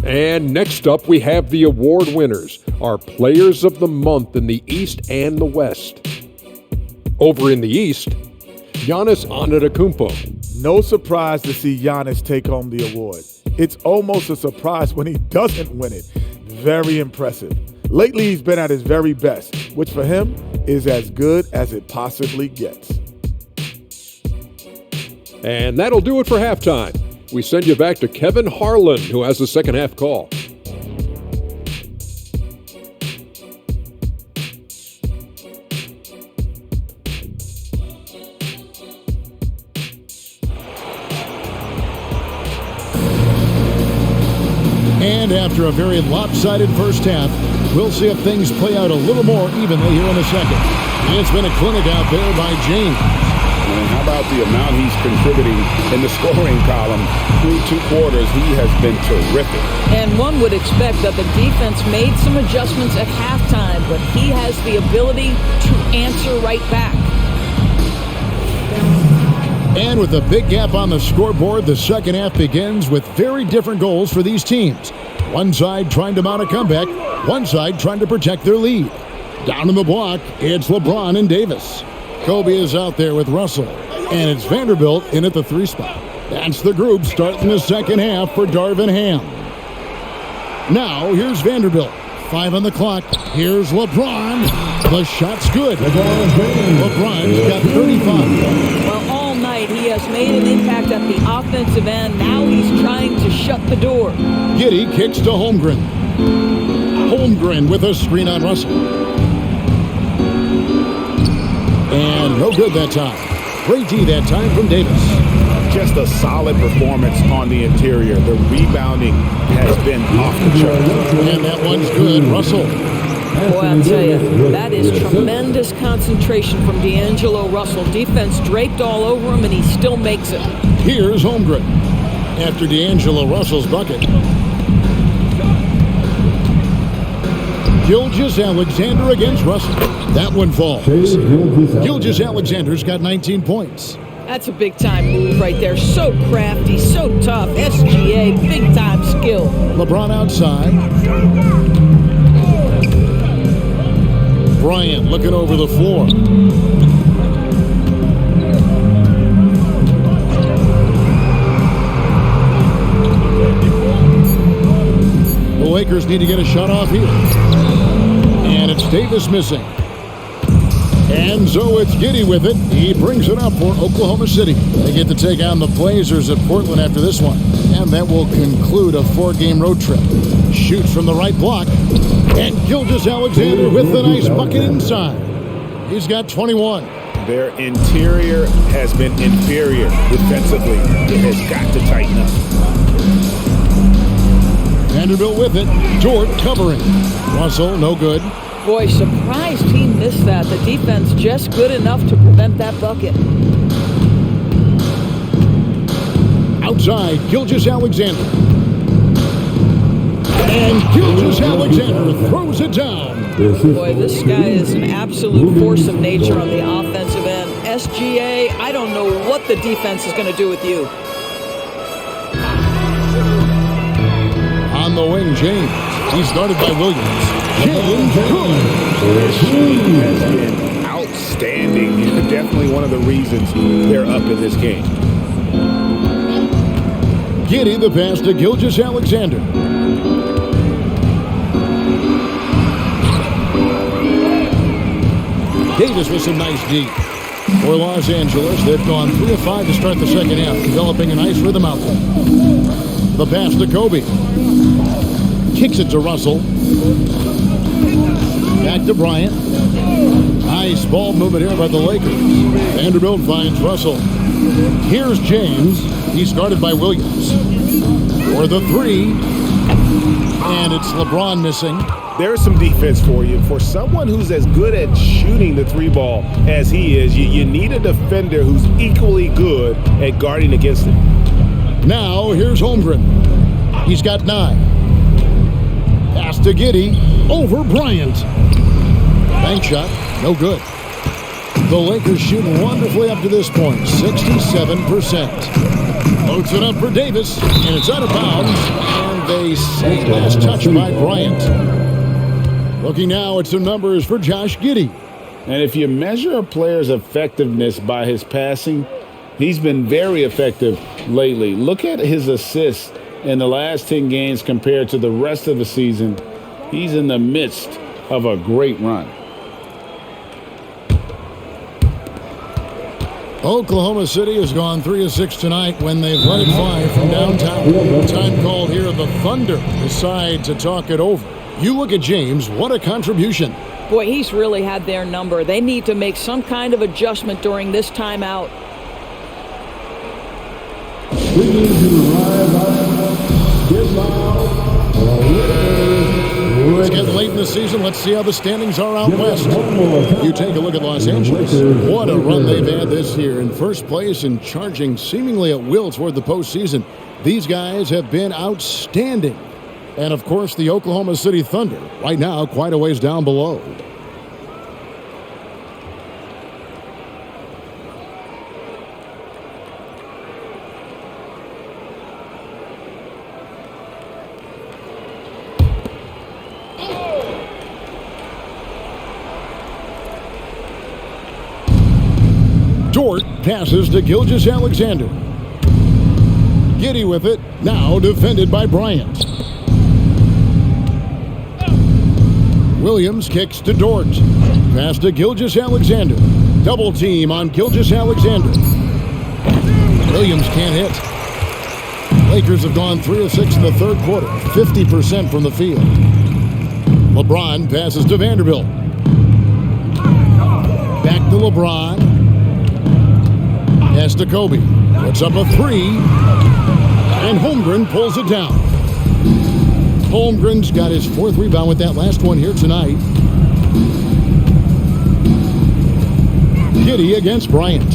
[SPEAKER 8] And next up, we have the award winners, our Players of the Month in the East and the West. Over in the East, Giannis Antetokounmpo.
[SPEAKER 9] No surprise to see Giannis take home the award. It's almost a surprise when he doesn't win it. Very impressive. Lately, he's been at his very best, which for him is as good as it possibly gets.
[SPEAKER 8] And that'll do it for halftime. We send you back to Kevin Harlan, who has the second half call.
[SPEAKER 2] And after a very lopsided first half, we'll see if things play out a little more evenly here in the second. It's been a clinic out there by James.
[SPEAKER 3] And how about the amount he's contributing in the scoring column through 2 quarters? He has been terrific.
[SPEAKER 4] And one would expect that the defense made some adjustments at halftime, but he has the ability to answer right back.
[SPEAKER 2] And with a big gap on the scoreboard, the second half begins with very different goals for these teams. One side trying to mount a comeback, one side trying to protect their lead. Down in the block, it's LeBron and Davis. Kobe is out there with Russell, and it's Vanderbilt in at the 3 spot. That's the group starting the second half for Darvin Ham. Now, here's Vanderbilt. 5 on the clock. Here's LeBron. The shot's good. LeBron's got 35.
[SPEAKER 4] Well, all night he has made an impact at the offensive end. Now he's trying to shut the door.
[SPEAKER 2] Giddey kicks to Holmgren. Holmgren with a screen on Russell. And no good that time. Great D that time from Davis.
[SPEAKER 3] Just a solid performance on the interior. The rebounding has been off the charts.
[SPEAKER 2] And that one's good. Russell.
[SPEAKER 4] Boy, I'll tell you, that is tremendous concentration from D'Angelo Russell. Defense draped all over him, and he still makes it.
[SPEAKER 2] Here's Holmgren after D'Angelo Russell's bucket. Gilgeous-Alexander against Russell. That one falls. Gilgeous-Alexander's got 19 points.
[SPEAKER 4] That's a big-time move right there. So crafty, so tough. SGA, big-time skill.
[SPEAKER 2] LeBron outside. Bryant looking over the floor. The Lakers need to get a shot off here. And it's Davis missing. And so it's Giddey with it. He brings it up for Oklahoma City. They get to take on the Blazers at Portland after this one. And that will conclude a 4-game road trip. Shoots from the right block. And Gilgeous-Alexander with the nice bucket inside. He's got 21.
[SPEAKER 3] Their interior has been inferior defensively. It has got to tighten up.
[SPEAKER 2] Vanderbilt with it. Dort covering. Russell, no good.
[SPEAKER 4] Boy, surprised he missed that. The defense just good enough to prevent that bucket.
[SPEAKER 2] Outside, Gilgeous-Alexander. And Gilgeous-Alexander throws it down.
[SPEAKER 4] Boy, this guy is an absolute force of nature on the offensive end. SGA, I don't know what the defense is going to do with you.
[SPEAKER 2] On the wing, James. He's guarded by Williams. James good.
[SPEAKER 3] Has been outstanding. Definitely one of the reasons they're up in this game.
[SPEAKER 2] Giddey the pass to Gilgeous-Alexander. Davis with some nice D. For Los Angeles, they've gone 3 of 5 to start the second half, developing a nice rhythm out there. The pass to Kobe. Kicks it to Russell. Back to Bryant. Nice ball movement here by the Lakers. Vanderbilt finds Russell. Here's James. He's guarded by Williams. For the 3. And it's LeBron missing.
[SPEAKER 3] There's some defense for you. For someone who's as good at shooting the 3 ball as he is, you need a defender who's equally good at guarding against it.
[SPEAKER 2] Now, here's Holmgren. He's got 9. Pass to Giddey. Over Bryant. Bank shot. No good. The Lakers shooting wonderfully up to this point. 67%. Loads it up for Davis. And it's out of bounds. And with a safe last touch by Bryant. Looking now at some numbers for Josh Giddey.
[SPEAKER 3] And if you measure a player's effectiveness by his passing, he's been very effective lately. Look at his assists in the last 10 games compared to the rest of the season. He's in the midst of a great run.
[SPEAKER 2] Oklahoma City has gone 3 of 6 tonight when they've let it fly from downtown. Time called here. The Thunder decide to talk it over. You look at James. What a contribution.
[SPEAKER 4] Boy, he's really had their number. They need to make some kind of adjustment during this timeout.
[SPEAKER 2] It's getting late in the season. Let's see how the standings are out west. You take a look at Los Angeles. What a run they've had this year. In first place and charging seemingly at will toward the postseason. These guys have been outstanding. And, of course, the Oklahoma City Thunder right now quite a ways down below. Dort passes to Gilgeous-Alexander. Giddey with it, now defended by Bryant. Williams kicks to Dort. Pass to Gilgeous-Alexander. Double team on Gilgeous-Alexander. Williams can't hit. Lakers have gone 3 of 6 in the third quarter, 50% from the field. LeBron passes to Vanderbilt. Back to LeBron. Pass to Kobe. Puts up a 3. And Holmgren pulls it down. Holmgren's got his 4th rebound with that last one here tonight. Giddey against Bryant.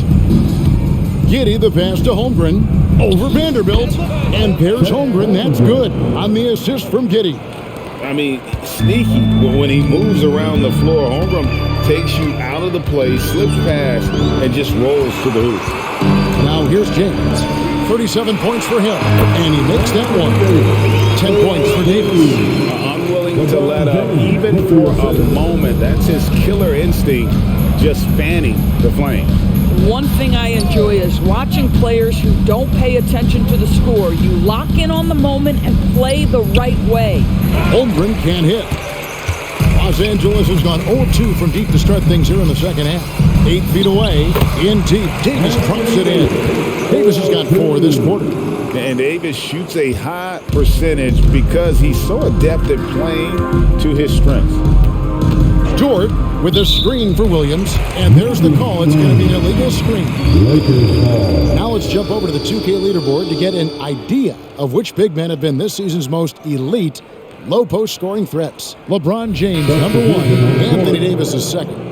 [SPEAKER 2] Giddey the pass to Holmgren. Over Vanderbilt. And there's Holmgren. That's good on the assist from Giddey.
[SPEAKER 3] I mean, sneaky. When he moves around the floor, Holmgren takes you out of the play, slips past, and just rolls to the hoop.
[SPEAKER 2] Now here's James. 37 points for him. And he makes that one. 10 points for Davis.
[SPEAKER 3] Unwilling to let up, even for a moment. That's his killer instinct, just fanning the flame.
[SPEAKER 4] One thing I enjoy is watching players who don't pay attention to the score. You lock in on the moment and play the right way.
[SPEAKER 2] Holmgren can't hit. Los Angeles has gone 0-2 from deep to start things here in the second half. 8 feet away, in deep. Davis trumps it in. Davis has got 4 this quarter.
[SPEAKER 3] And Davis shoots a high percentage because he's so adept at playing to his strengths.
[SPEAKER 2] Dort with a screen for Williams, and there's the call. It's going to be an illegal screen. Now let's jump over to the 2K leaderboard to get an idea of which big men have been this season's most elite low-post scoring threats. LeBron James, number 1. Anthony Davis is 2nd.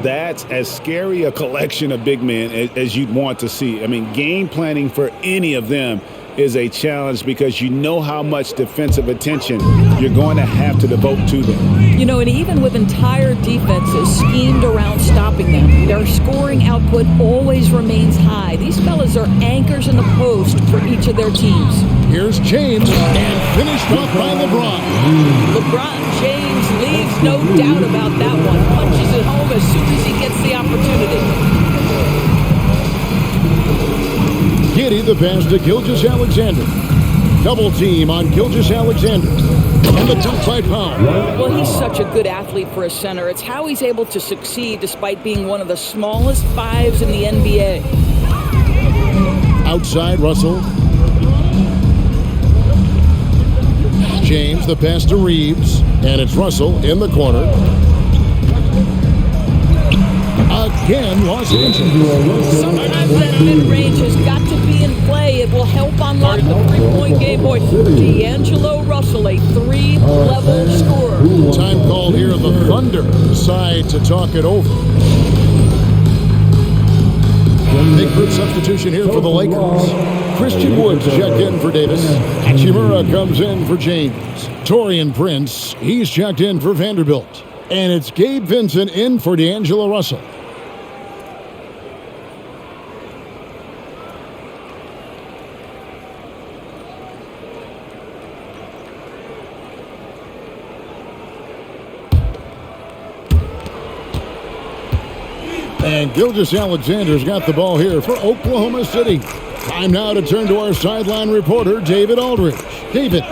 [SPEAKER 3] That's as scary a collection of big men as you'd want to see. I mean, game planning for any of them is a challenge because you know how much defensive attention you're going to have to devote to them.
[SPEAKER 4] You know, and even with entire defenses schemed around stopping them, their scoring output always remains high. These fellas are anchors in the post for each of their teams.
[SPEAKER 2] Here's James, and finished off by LeBron.
[SPEAKER 4] LeBron James leaves no doubt about that one. Punches it home as soon as he gets the opportunity.
[SPEAKER 2] Giddey the pass to Gilgeous-Alexander. Double team on Gilgeous-Alexander. And the dunk by Powell.
[SPEAKER 4] Well, he's such a good athlete for a center. It's how he's able to succeed despite being one of the smallest 5s in the NBA.
[SPEAKER 2] Outside, Russell. James the pass to Reeves. And it's Russell in the corner. Again, Los Angeles.
[SPEAKER 4] Sometimes that mid-range has got to be in play. It will help unlock the three-point game. Boy, D'Angelo Russell, a 3-level scorer.
[SPEAKER 2] Time called here. The Thunder decide to talk it over. Big group substitution here for the Lakers. Christian Woods checked in for Davis. Hachimura comes in for James. Taurean Prince, he's checked in for Vanderbilt. And it's Gabe Vincent in for D'Angelo Russell. And Gilgeous Alexander's got the ball here for Oklahoma City. Time now to turn to our sideline reporter, David Aldridge. David.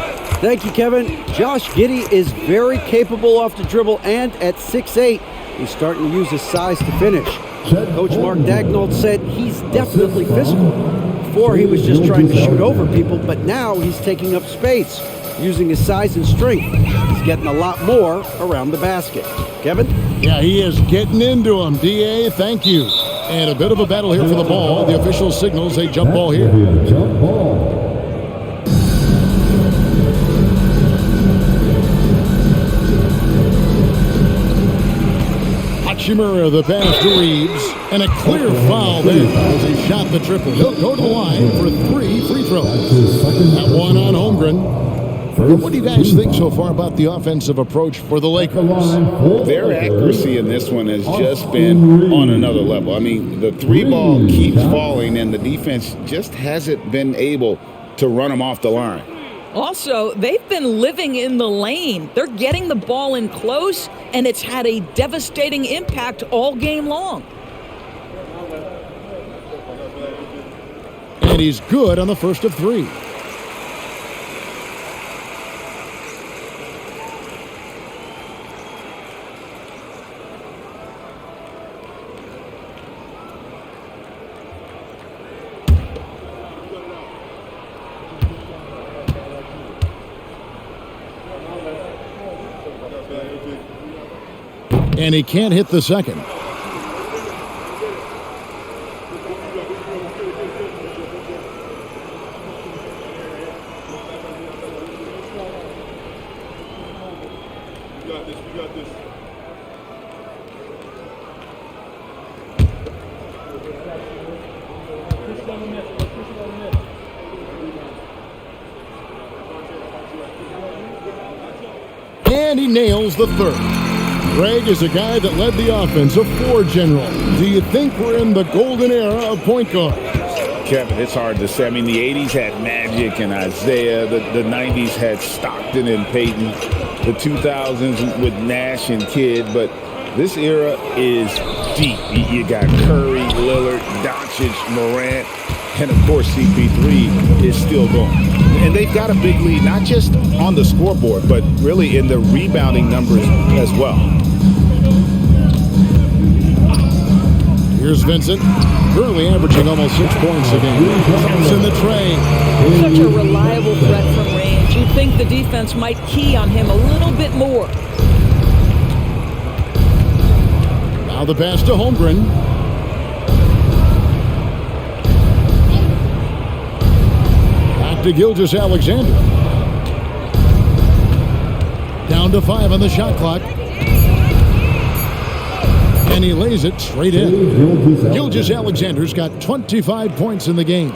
[SPEAKER 6] Thank you, Kevin. Josh Giddey is very capable off the dribble, and at 6'8", he's starting to use his size to finish. Coach Mark Daignault said he's definitely physical. Before, he was just trying to shoot over people, but now he's taking up space, using his size and strength. He's getting a lot more around the basket. Kevin?
[SPEAKER 2] Yeah, he is getting into him. D.A., thank you. And a bit of a battle here for the ball. The official signals a jump ball here.
[SPEAKER 1] Jump ball.
[SPEAKER 2] Hachimura, the pass to Reeves, and a clear foul there as he shot the triple. He'll go to the line for 3 free throws. That one on Holmgren. What do you guys think so far about the offensive approach for the Lakers?
[SPEAKER 3] Their accuracy in this one has just been on another level. I mean, the 3-ball keeps falling, and the defense just hasn't been able to run them off the line.
[SPEAKER 4] Also, they've been living in the lane. They're getting the ball in close, and it's had a devastating impact all game long.
[SPEAKER 2] And he's good on the first of 3. And he can't hit the second. And he nails the third. Greg is a guy that led the offense, a floor general. Do you think we're in the golden era of point guard?
[SPEAKER 3] Kevin, it's hard to say. I mean, the 80s had Magic and Isaiah. The 90s had Stockton and Peyton. The 2000s with Nash and Kidd. But this era is deep. You got Curry, Lillard, Doncic, Morant, and, of course, CP3 is still going. And they've got a big lead, not just on the scoreboard, but really in the rebounding numbers as well.
[SPEAKER 2] Here's Vincent, currently averaging almost 6 points a game. Taps in the tray.
[SPEAKER 4] Such a reliable threat from range. You'd think the defense might key on him a little bit more.
[SPEAKER 2] Now the pass to Holmgren. Back to Gilgeous Alexander. Down to 5 on the shot clock. And he lays it straight in. Gilgeous Alexander's got 25 points in the game.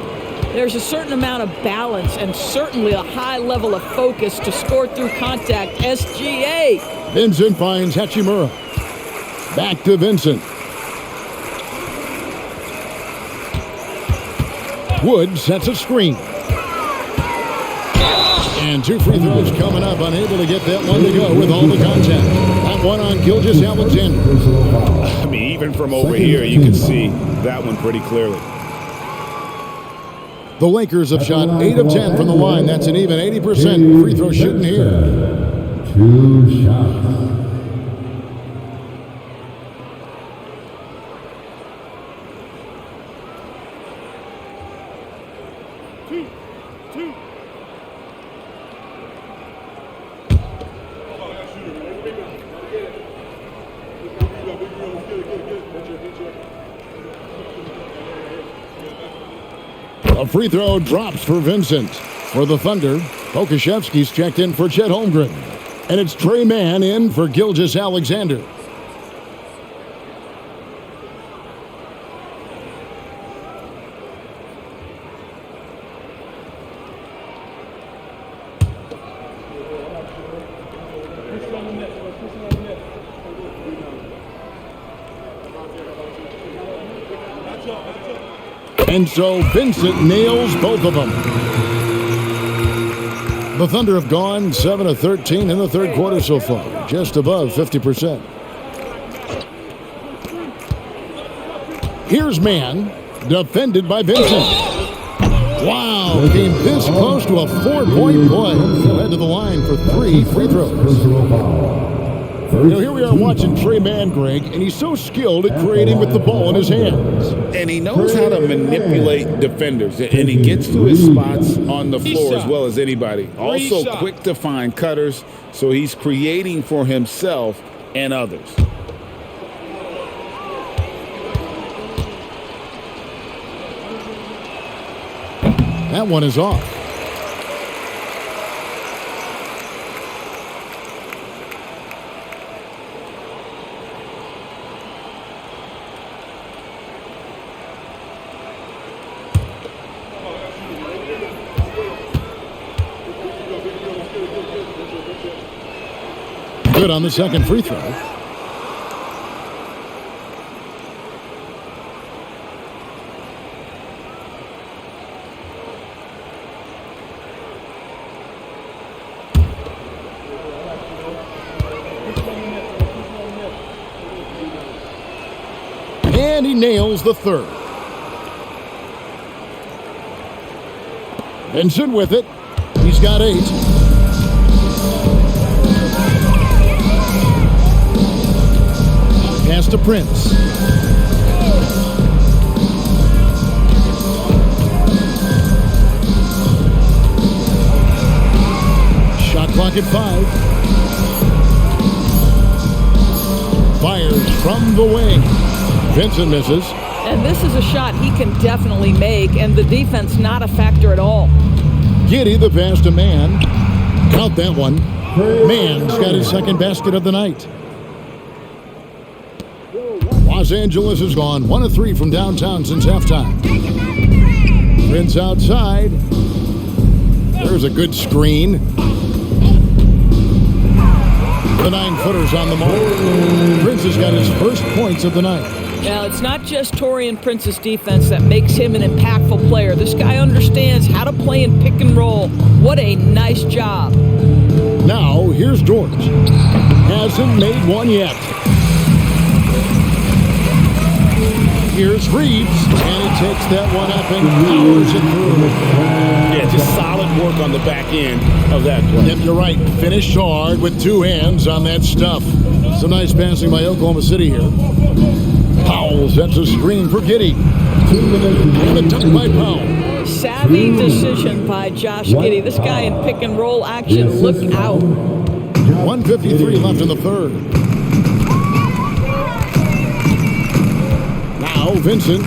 [SPEAKER 4] There's a certain amount of balance and certainly a high level of focus to score through contact. SGA.
[SPEAKER 2] Vincent finds Hachimura. Back to Vincent. Wood sets a screen. And 2 free throws coming up. Unable to get that one to go with all the contact. That one on Gilgeous Alexander.
[SPEAKER 3] I mean, even from over here, you can see that one pretty clearly.
[SPEAKER 2] The Lakers have shot 8 of 10 from the line. That's an even 80% free throw shooting here.
[SPEAKER 1] 2 shots.
[SPEAKER 2] A free throw drops for Vincent. For the Thunder, Pokusevski's checked in for Chet Holmgren. And it's Trey Mann in for Gilgeous Alexander. And so Vincent nails both of them. The Thunder have gone 7 of 13 in the third quarter so far, just above 50%. Here's man, defended by Vincent. Wow, came this close to a 4-point play. He'll head to the line for 3 free throws. Here we are watching Trey Mann, Greg, and he's so skilled at creating with the ball in his hands.
[SPEAKER 3] And he knows how to manipulate defenders, and he gets to his spots on the floor as well as anybody. Also quick to find cutters, so he's creating for himself and others.
[SPEAKER 2] That one is off. Good on the second free throw. And he nails the third. Vincent with it. He's got 8. Pass to Prince. Shot clock at 5. Fires from the wing. Vincent misses.
[SPEAKER 4] And this is a shot he can definitely make, and the defense not a factor at all.
[SPEAKER 2] Giddey the pass to Mann. Count that one. Mann's got his second basket of the night. Los Angeles has gone 1 of 3 from downtown since halftime. Prince outside. There's a good screen. The 9-footer's on the mark. Prince has got his first points of the night.
[SPEAKER 4] Now, it's not just Taurean Prince's defense that makes him an impactful player. This guy understands how to play in pick and roll. What a nice job.
[SPEAKER 2] Now, here's George. Hasn't made one yet. Here's Reeves, and he takes that one up and powers it through.
[SPEAKER 3] Yeah, just solid work on the back end of that play.
[SPEAKER 2] Yep, you're right. Finished hard with 2 hands on that stuff. Some nice passing by Oklahoma City here. Powell sets a screen for Giddey. And a dunk by Powell.
[SPEAKER 4] Savvy decision by Josh Giddey. This guy in pick and roll action. Look out.
[SPEAKER 2] 1:53 left in the third. Now Vincent,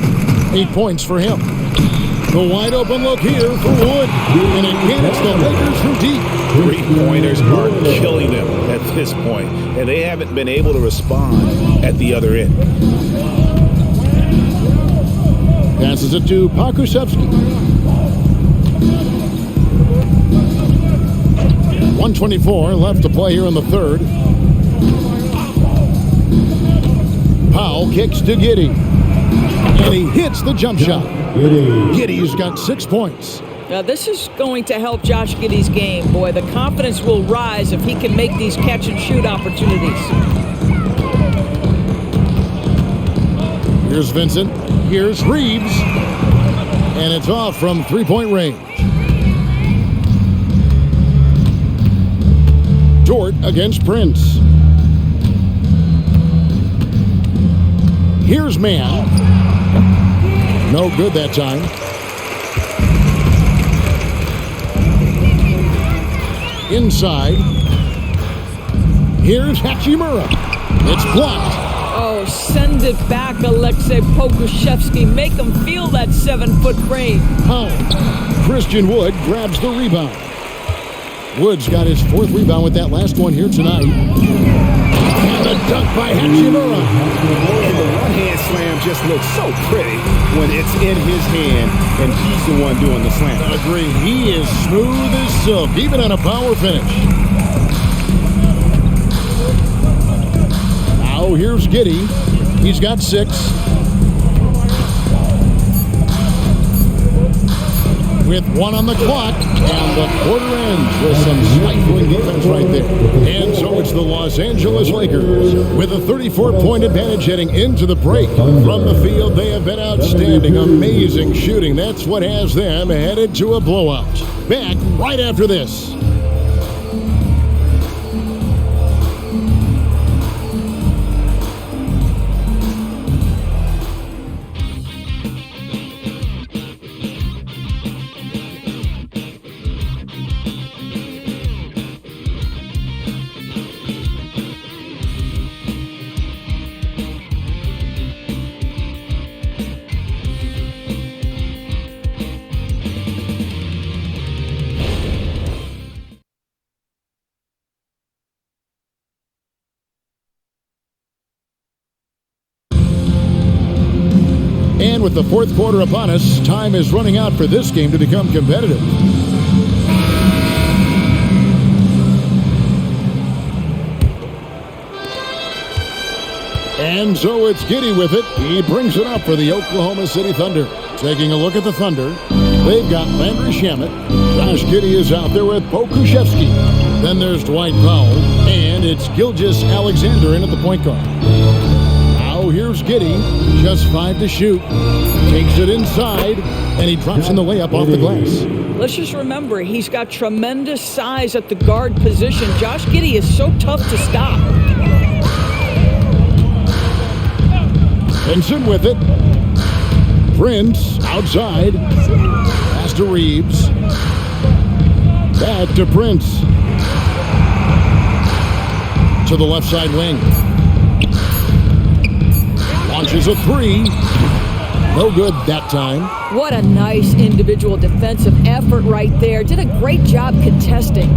[SPEAKER 2] 8 points for him. The wide open look here for Wood. And again, it's the Lakers from deep.
[SPEAKER 3] 3-pointers are killing them at this point, and they haven't been able to respond at the other end.
[SPEAKER 2] Passes it to Pokusevski. 1:24 left to play here in the third. Powell kicks to Giddey. And he hits the jump shot. Giddey's got 6 points.
[SPEAKER 4] Now, this is going to help Josh Giddey's game. Boy, the confidence will rise if he can make these catch-and-shoot opportunities.
[SPEAKER 2] Here's Vincent. Here's Reeves. And it's off from 3-point range. Dort against Prince. Here's Mann. No good that time. Inside. Here's Hachimura. It's blocked.
[SPEAKER 4] Oh, send it back, Alexei Pokusevski. Make him feel that 7-foot frame.
[SPEAKER 2] Powell. Christian Wood grabs the rebound. Wood's got his 4th rebound with that last one here tonight. And a dunk by Hachimura.
[SPEAKER 3] And the one-hand slam just looks so pretty when it's in his hand and he's the one doing the slam.
[SPEAKER 2] I agree. He is smooth as silk, even on a power finish. Now here's Giddey. He's got 6. with 1 on the clock, and the quarter ends with some stifling defense right there. And so it's the Los Angeles Lakers with a 34-point advantage heading into the break. From the field, they have been outstanding, amazing shooting. That's what has them headed to a blowout. Back right after this. And with the fourth quarter upon us, time is running out for this game to become competitive. And so it's Giddey with it. He brings it up for the Oklahoma City Thunder. Taking a look at the Thunder, they've got Landry Shamet. Josh Giddey is out there with Pokusevski. Then there's Dwight Powell, and it's Gilgeous-Alexander in at the point guard. Here's Giddey, just 5 to shoot, takes it inside, and he drops in the layup off the glass.
[SPEAKER 4] Let's just remember, he's got tremendous size at the guard position. Josh Giddey is so tough to stop.
[SPEAKER 2] Benson with it. Prince outside. Pass to Reeves. Back to Prince. To the left side wing. Launches a 3. No good that time.
[SPEAKER 4] What a nice individual defensive effort right there. Did a great job contesting.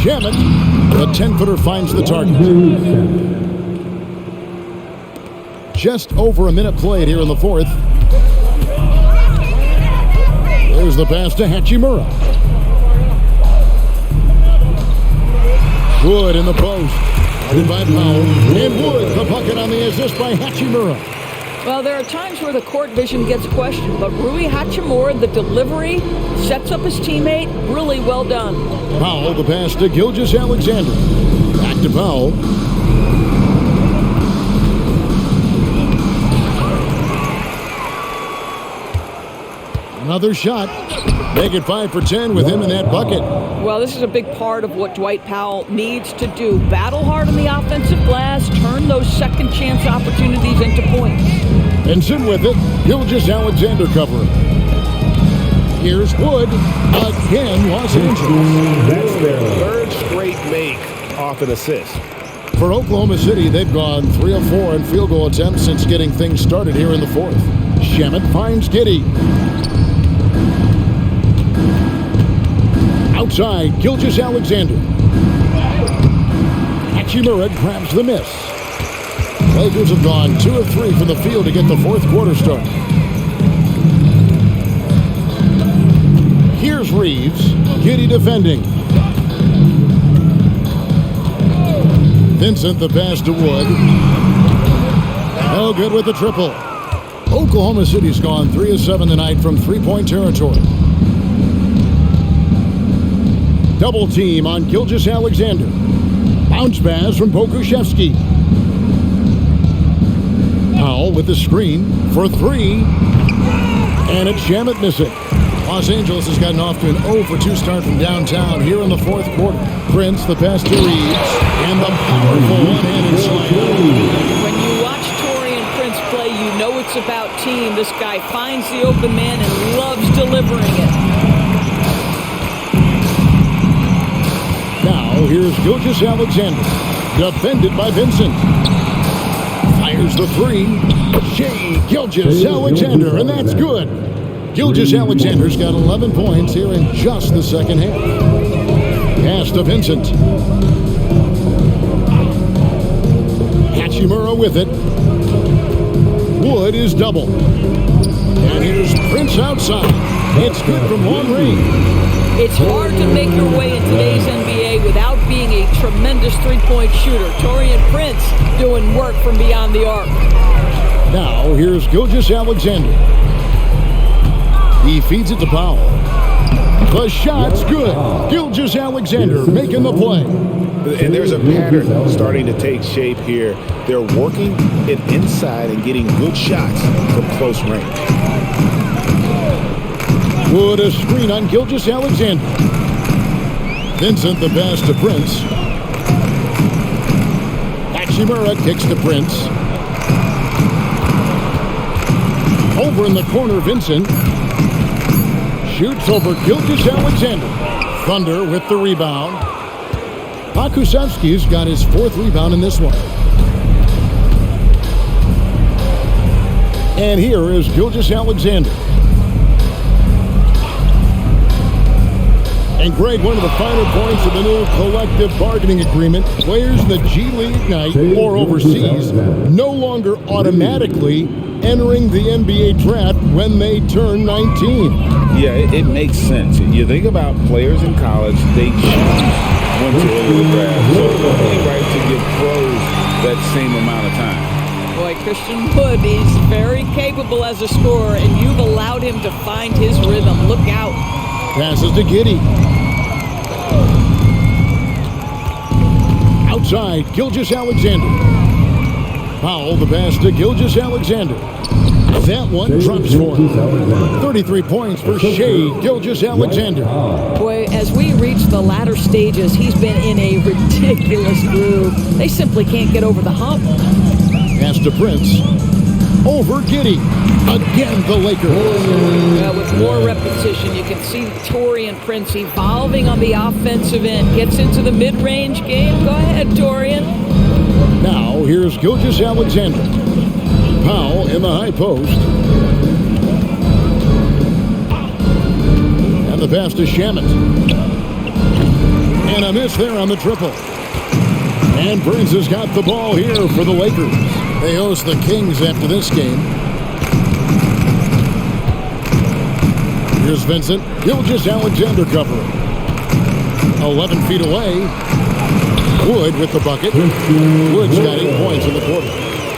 [SPEAKER 2] Shamet, the 10-footer finds the target. Just over a minute played here in the fourth. There's the pass to Hachimura. Wood in the post. Headed by Powell. And Wood, the bucket on the assist by Hachimura.
[SPEAKER 4] Well, there are times where the court vision gets questioned, but Rui Hachimura, the delivery, sets up his teammate. Really well done.
[SPEAKER 2] Powell, the pass to Gilgeous-Alexander. Back to Powell. Another shot. Make it 5 for 10 with him in that bucket.
[SPEAKER 4] Well, this is a big part of what Dwight Powell needs to do. Battle hard on the offensive glass, turn those second chance opportunities into points.
[SPEAKER 2] Benson with it. Gilgeous-Alexander covering. Here's Wood. Again, Los Angeles.
[SPEAKER 5] That's their third straight make off an assist.
[SPEAKER 2] For Oklahoma City, they've gone 3 of 4 in field goal attempts since getting things started here in the fourth. Shamet finds Giddey. Outside, Gilgeous-Alexander. Hachimura grabs the miss. Lakers have gone 2 of 3 from the field to get the fourth quarter started. Here's Reeves. Giddey defending. Vincent, the pass to Wood. No good with the triple. Oklahoma City's gone 3 of 7 tonight from three-point territory. Double team on Gilgeous-Alexander. Bounce pass from Pokusevski. Powell with the screen for 3. And it's Shamet missing. Los Angeles has gotten off to an 0 for 2 start from downtown here in the fourth quarter. Prince, the pass to Reeves. And the powerful one-handed slam.
[SPEAKER 4] When you watch Taurean Prince play, you know it's about team. This guy finds the open man and loves delivering it.
[SPEAKER 2] Now, here's Gilgeous-Alexander, defended by Vincent. Fires the 3. Shea Gilgeous-Alexander, and that's good. Gilgeous-Alexander's got 11 points here in just the second half. Pass to Vincent. Hachimura with it. Wood is double. And here's Prince outside. It's good from long range.
[SPEAKER 4] It's hard to make your way in today's NBA without being a tremendous three-point shooter. Taurean Prince doing work from beyond the arc.
[SPEAKER 2] Now, here's Gilgeous-Alexander. He feeds it to Powell. The shot's good. Gilgeous-Alexander making the play.
[SPEAKER 3] And there's a pattern starting to take shape here. They're working it inside and getting good shots from close range.
[SPEAKER 2] Wood a screen on Gilgeous-Alexander. Vincent the pass to Prince. Hachimura kicks to Prince. Over in the corner, Vincent. Shoots over Gilgeous-Alexander. Thunder with the rebound. Pakusevsky's got his 4th rebound in this one. And here is Gilgeous-Alexander. And Greg, one of the finer points of the new collective bargaining agreement, players in the G League Ignite or overseas no longer automatically entering the NBA draft when they turn 19.
[SPEAKER 3] Yeah, it makes sense. You think about players in college, they choose when to enter the draft. So it's only right to give pros that same amount of time.
[SPEAKER 4] Boy, Christian Wood, he's very capable as a scorer, and you've allowed him to find his rhythm. Look out.
[SPEAKER 2] Passes to Giddey. Outside, Gilgeous-Alexander. Powell, the pass to Gilgeous-Alexander. That one drops for him. 33 points for Shea Gilgeous-Alexander.
[SPEAKER 4] Boy, as we reach the latter stages, he's been in a ridiculous groove. They simply can't get over the hump.
[SPEAKER 2] Pass to Prince. Over Giddey. Again, the Lakers.
[SPEAKER 4] Well, with more repetition, you can see Taurean Prince evolving on the offensive end. Gets into the mid-range game. Go ahead, Taurean.
[SPEAKER 2] Now, here's Gilgeous-Alexander. Powell in the high post. And the pass to Shamet. And a miss there on the triple. And Prince has got the ball here for the Lakers. They host the Kings after this game. Here's Vincent. Gilgeous-Alexander covering. 11 feet away. Wood with the bucket. Wood's got 8 points in the quarter.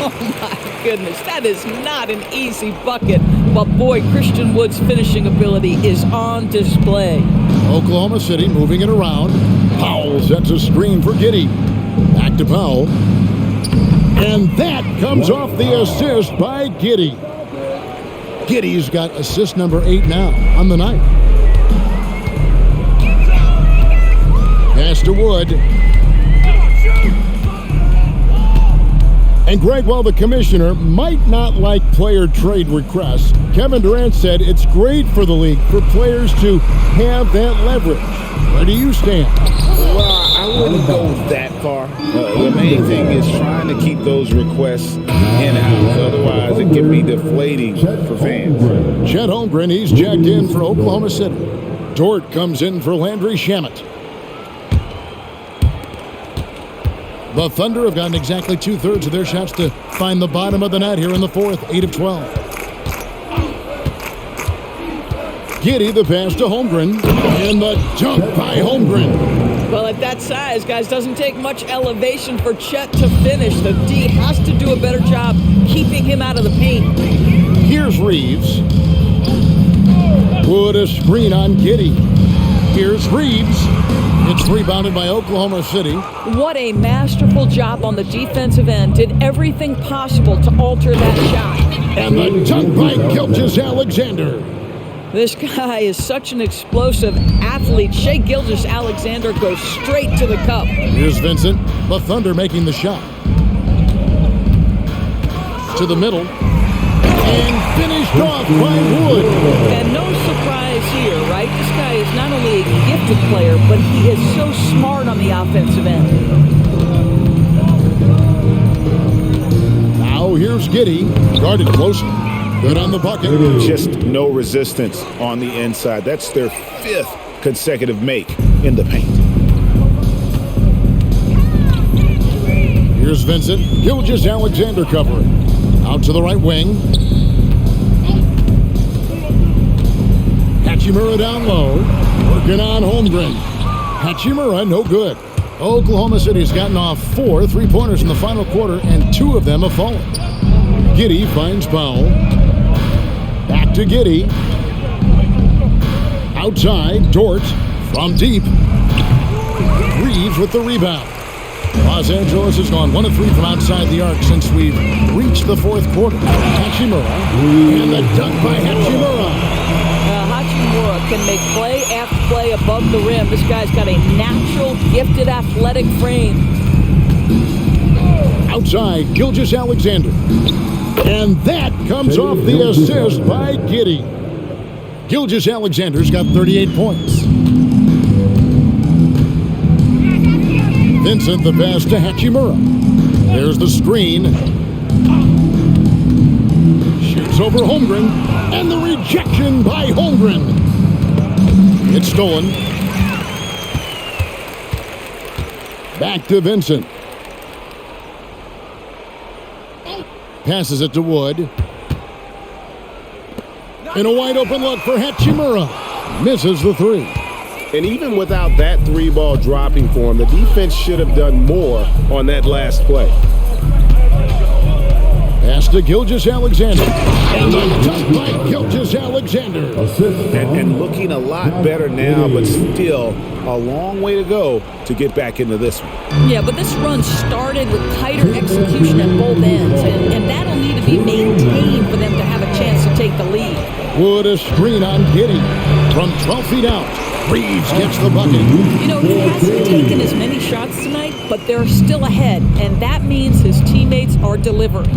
[SPEAKER 4] Oh, my goodness. That is not an easy bucket. But, boy, Christian Wood's finishing ability is on display.
[SPEAKER 2] Oklahoma City moving it around. Powell sets a screen for Giddey. Back to Powell. And that comes off the assist by Giddey. Giddey's got assist number 8 now on the night. Pass to Wood. And Greg, while the commissioner might not like player trade requests, Kevin Durant said it's great for the league for players to have that leverage. Where do you stand?
[SPEAKER 3] Well, I wouldn't go that far. The main thing is trying to keep those requests in-house. Otherwise, it can be deflating for fans.
[SPEAKER 2] Chet Holmgren, he's checked in for Oklahoma City. Dort comes in for Landry Shamet. The Thunder have gotten exactly 2/3 of their shots to find the bottom of the net here in the fourth, 8 of 12. Giddey, the pass to Holmgren, and the dunk by Holmgren.
[SPEAKER 4] Well, at that size, guys, doesn't take much elevation for Chet to finish. The D has to do a better job keeping him out of the paint.
[SPEAKER 2] Here's Reeves. Put a screen on Giddey. Here's Reeves. It's rebounded by Oklahoma City.
[SPEAKER 4] What a masterful job on the defensive end. Did everything possible to alter that shot.
[SPEAKER 2] And the dunk by Gilgeous-Alexander.
[SPEAKER 4] This guy is such an explosive athlete. Shea Gilgeous-Alexander goes straight to the cup.
[SPEAKER 2] Here's Vincent. The Thunder making the shot. To the middle. And finished off by Wood.
[SPEAKER 4] And no surprise here, right? This guy is not only a gifted player, but he is so smart on the offensive end.
[SPEAKER 2] Now here's Giddey. Guarded close. Good on the bucket.
[SPEAKER 3] Just no resistance on the inside. That's their 5th consecutive make in the paint.
[SPEAKER 2] Here's Vincent. Gilgeous-Alexander covering. Out to the right wing. Hachimura down low. Working on Holmgren. Hachimura, no good. Oklahoma City's gotten off 4 3-pointers in the final quarter, and 2 of them have fallen. Giddey finds Powell. Back to Giddey. Outside, Dort from deep. Reeves with the rebound. Los Angeles has gone 1 of 3 from outside the arc since we've reached the fourth quarter. Hachimura, and the dunk by Hachimura.
[SPEAKER 4] Hachimura can make play after play above the rim. This guy's got a natural, gifted, athletic frame.
[SPEAKER 2] Outside, Gilgeous-Alexander. And that comes off the assist by Giddey. Gilgeous-Alexander's got 38 points. Vincent the pass to Hachimura. There's the screen. Shoots over Holmgren. And the rejection by Holmgren. It's stolen. Back to Vincent. Passes it to Wood. And a wide open look for Hachimura. Misses the three.
[SPEAKER 5] And even without that three-ball dropping for him, the defense should have done more on that last play.
[SPEAKER 2] Pass to Gilgeous-Alexander. And the dunk by Gilgeous-Alexander.
[SPEAKER 5] And looking a lot better now, but still a long way to go to get back into this one.
[SPEAKER 4] Yeah, but this run started with tighter execution at both ends, and that'll need to be maintained for them to have a chance to take the lead.
[SPEAKER 2] Wood a screen on Giddey from 12 feet out. Reeves gets the bucket.
[SPEAKER 4] You know, he hasn't taken as many shots tonight, but they're still ahead, and that means his teammates are delivering.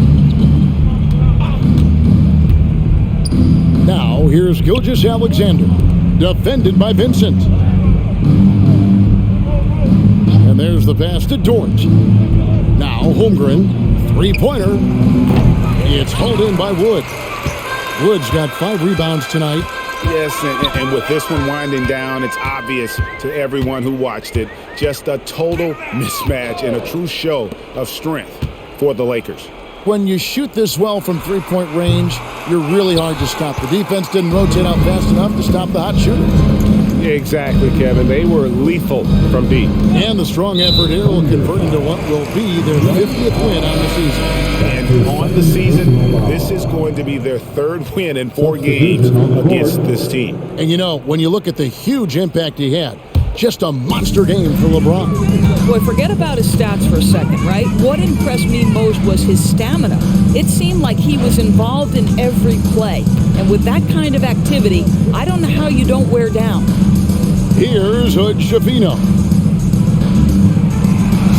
[SPEAKER 2] Now, here's Gilgeous-Alexander, defended by Vincent. And there's the pass to Dort. Now, Holmgren, three-pointer. It's hauled in by Wood. Wood's got 5 rebounds tonight.
[SPEAKER 5] Yes, and with this one winding down, it's obvious to everyone who watched it. Just a total mismatch and a true show of strength for the Lakers.
[SPEAKER 2] When you shoot this well from three-point range, you're really hard to stop. The defense didn't rotate out fast enough to stop the hot shooter.
[SPEAKER 5] Exactly, Kevin. They were lethal from deep.
[SPEAKER 2] And the strong effort here will convert into what will be their 50th win on the season.
[SPEAKER 5] And on the season, this is going to be their 3rd win in 4 games against this team.
[SPEAKER 2] And you know, when you look at the huge impact he had, just a monster game for LeBron.
[SPEAKER 4] Boy, forget about his stats for a second, right? What impressed me most was his stamina. It seemed like he was involved in every play. And with that kind of activity, I don't know how you don't wear down.
[SPEAKER 2] Here's Hood Schifino.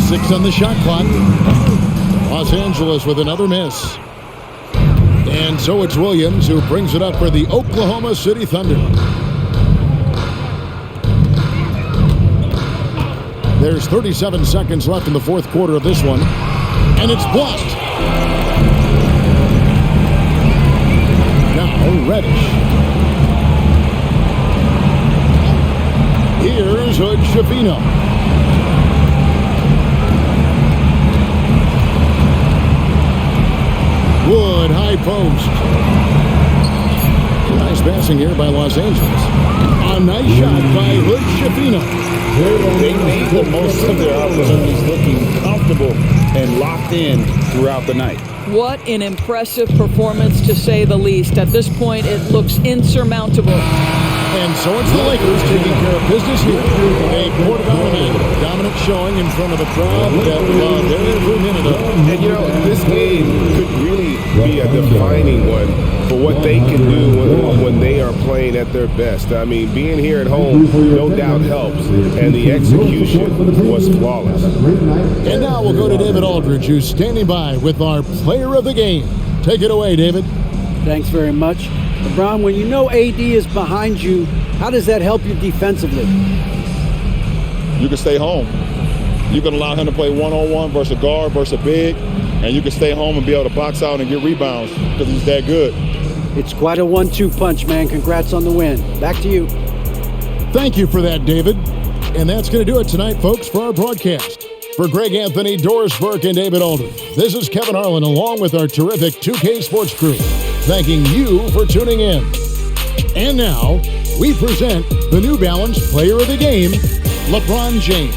[SPEAKER 2] 6 on the shot clock. Los Angeles with another miss. And so it's Williams who brings it up for the Oklahoma City Thunder. There's 37 seconds left in the 4th quarter of this one. And it's blocked. Now Reddish. Here's Hood Schifino. Wood, high post. Nice passing here by Los Angeles. A nice shot by Hood Schifino.
[SPEAKER 5] They made the most of their opportunities, looking comfortable and locked in throughout the night.
[SPEAKER 4] What an impressive performance, to say the least. At this point, it looks insurmountable.
[SPEAKER 2] And so it's the Lakers taking care of business here. A dominant showing in front of a crowd that loved every minute of it.
[SPEAKER 5] And you know, this game could really be a defining one for what they can do when they are playing at their best. I mean, being here at home no doubt helps, and the execution was flawless.
[SPEAKER 2] And now we'll go to David Aldridge, who's standing by with our player of the game. Take it away, David.
[SPEAKER 6] Thanks very much. LeBron, when you know AD is behind you, how does that help you defensively?
[SPEAKER 7] You can stay home. You can allow him to play one-on-one versus a guard versus a big, and you can stay home and be able to box out and get rebounds because he's that good.
[SPEAKER 6] It's quite a 1-2 punch, man. Congrats on the win. Back to you.
[SPEAKER 2] Thank you for that, David. And that's going to do it tonight, folks, for our broadcast. For Greg Anthony, Doris Burke, and David Aldridge, this is Kevin Harlan along with our terrific 2K Sports crew, thanking you for tuning in. And now, we present the New Balance Player of the Game, LeBron James.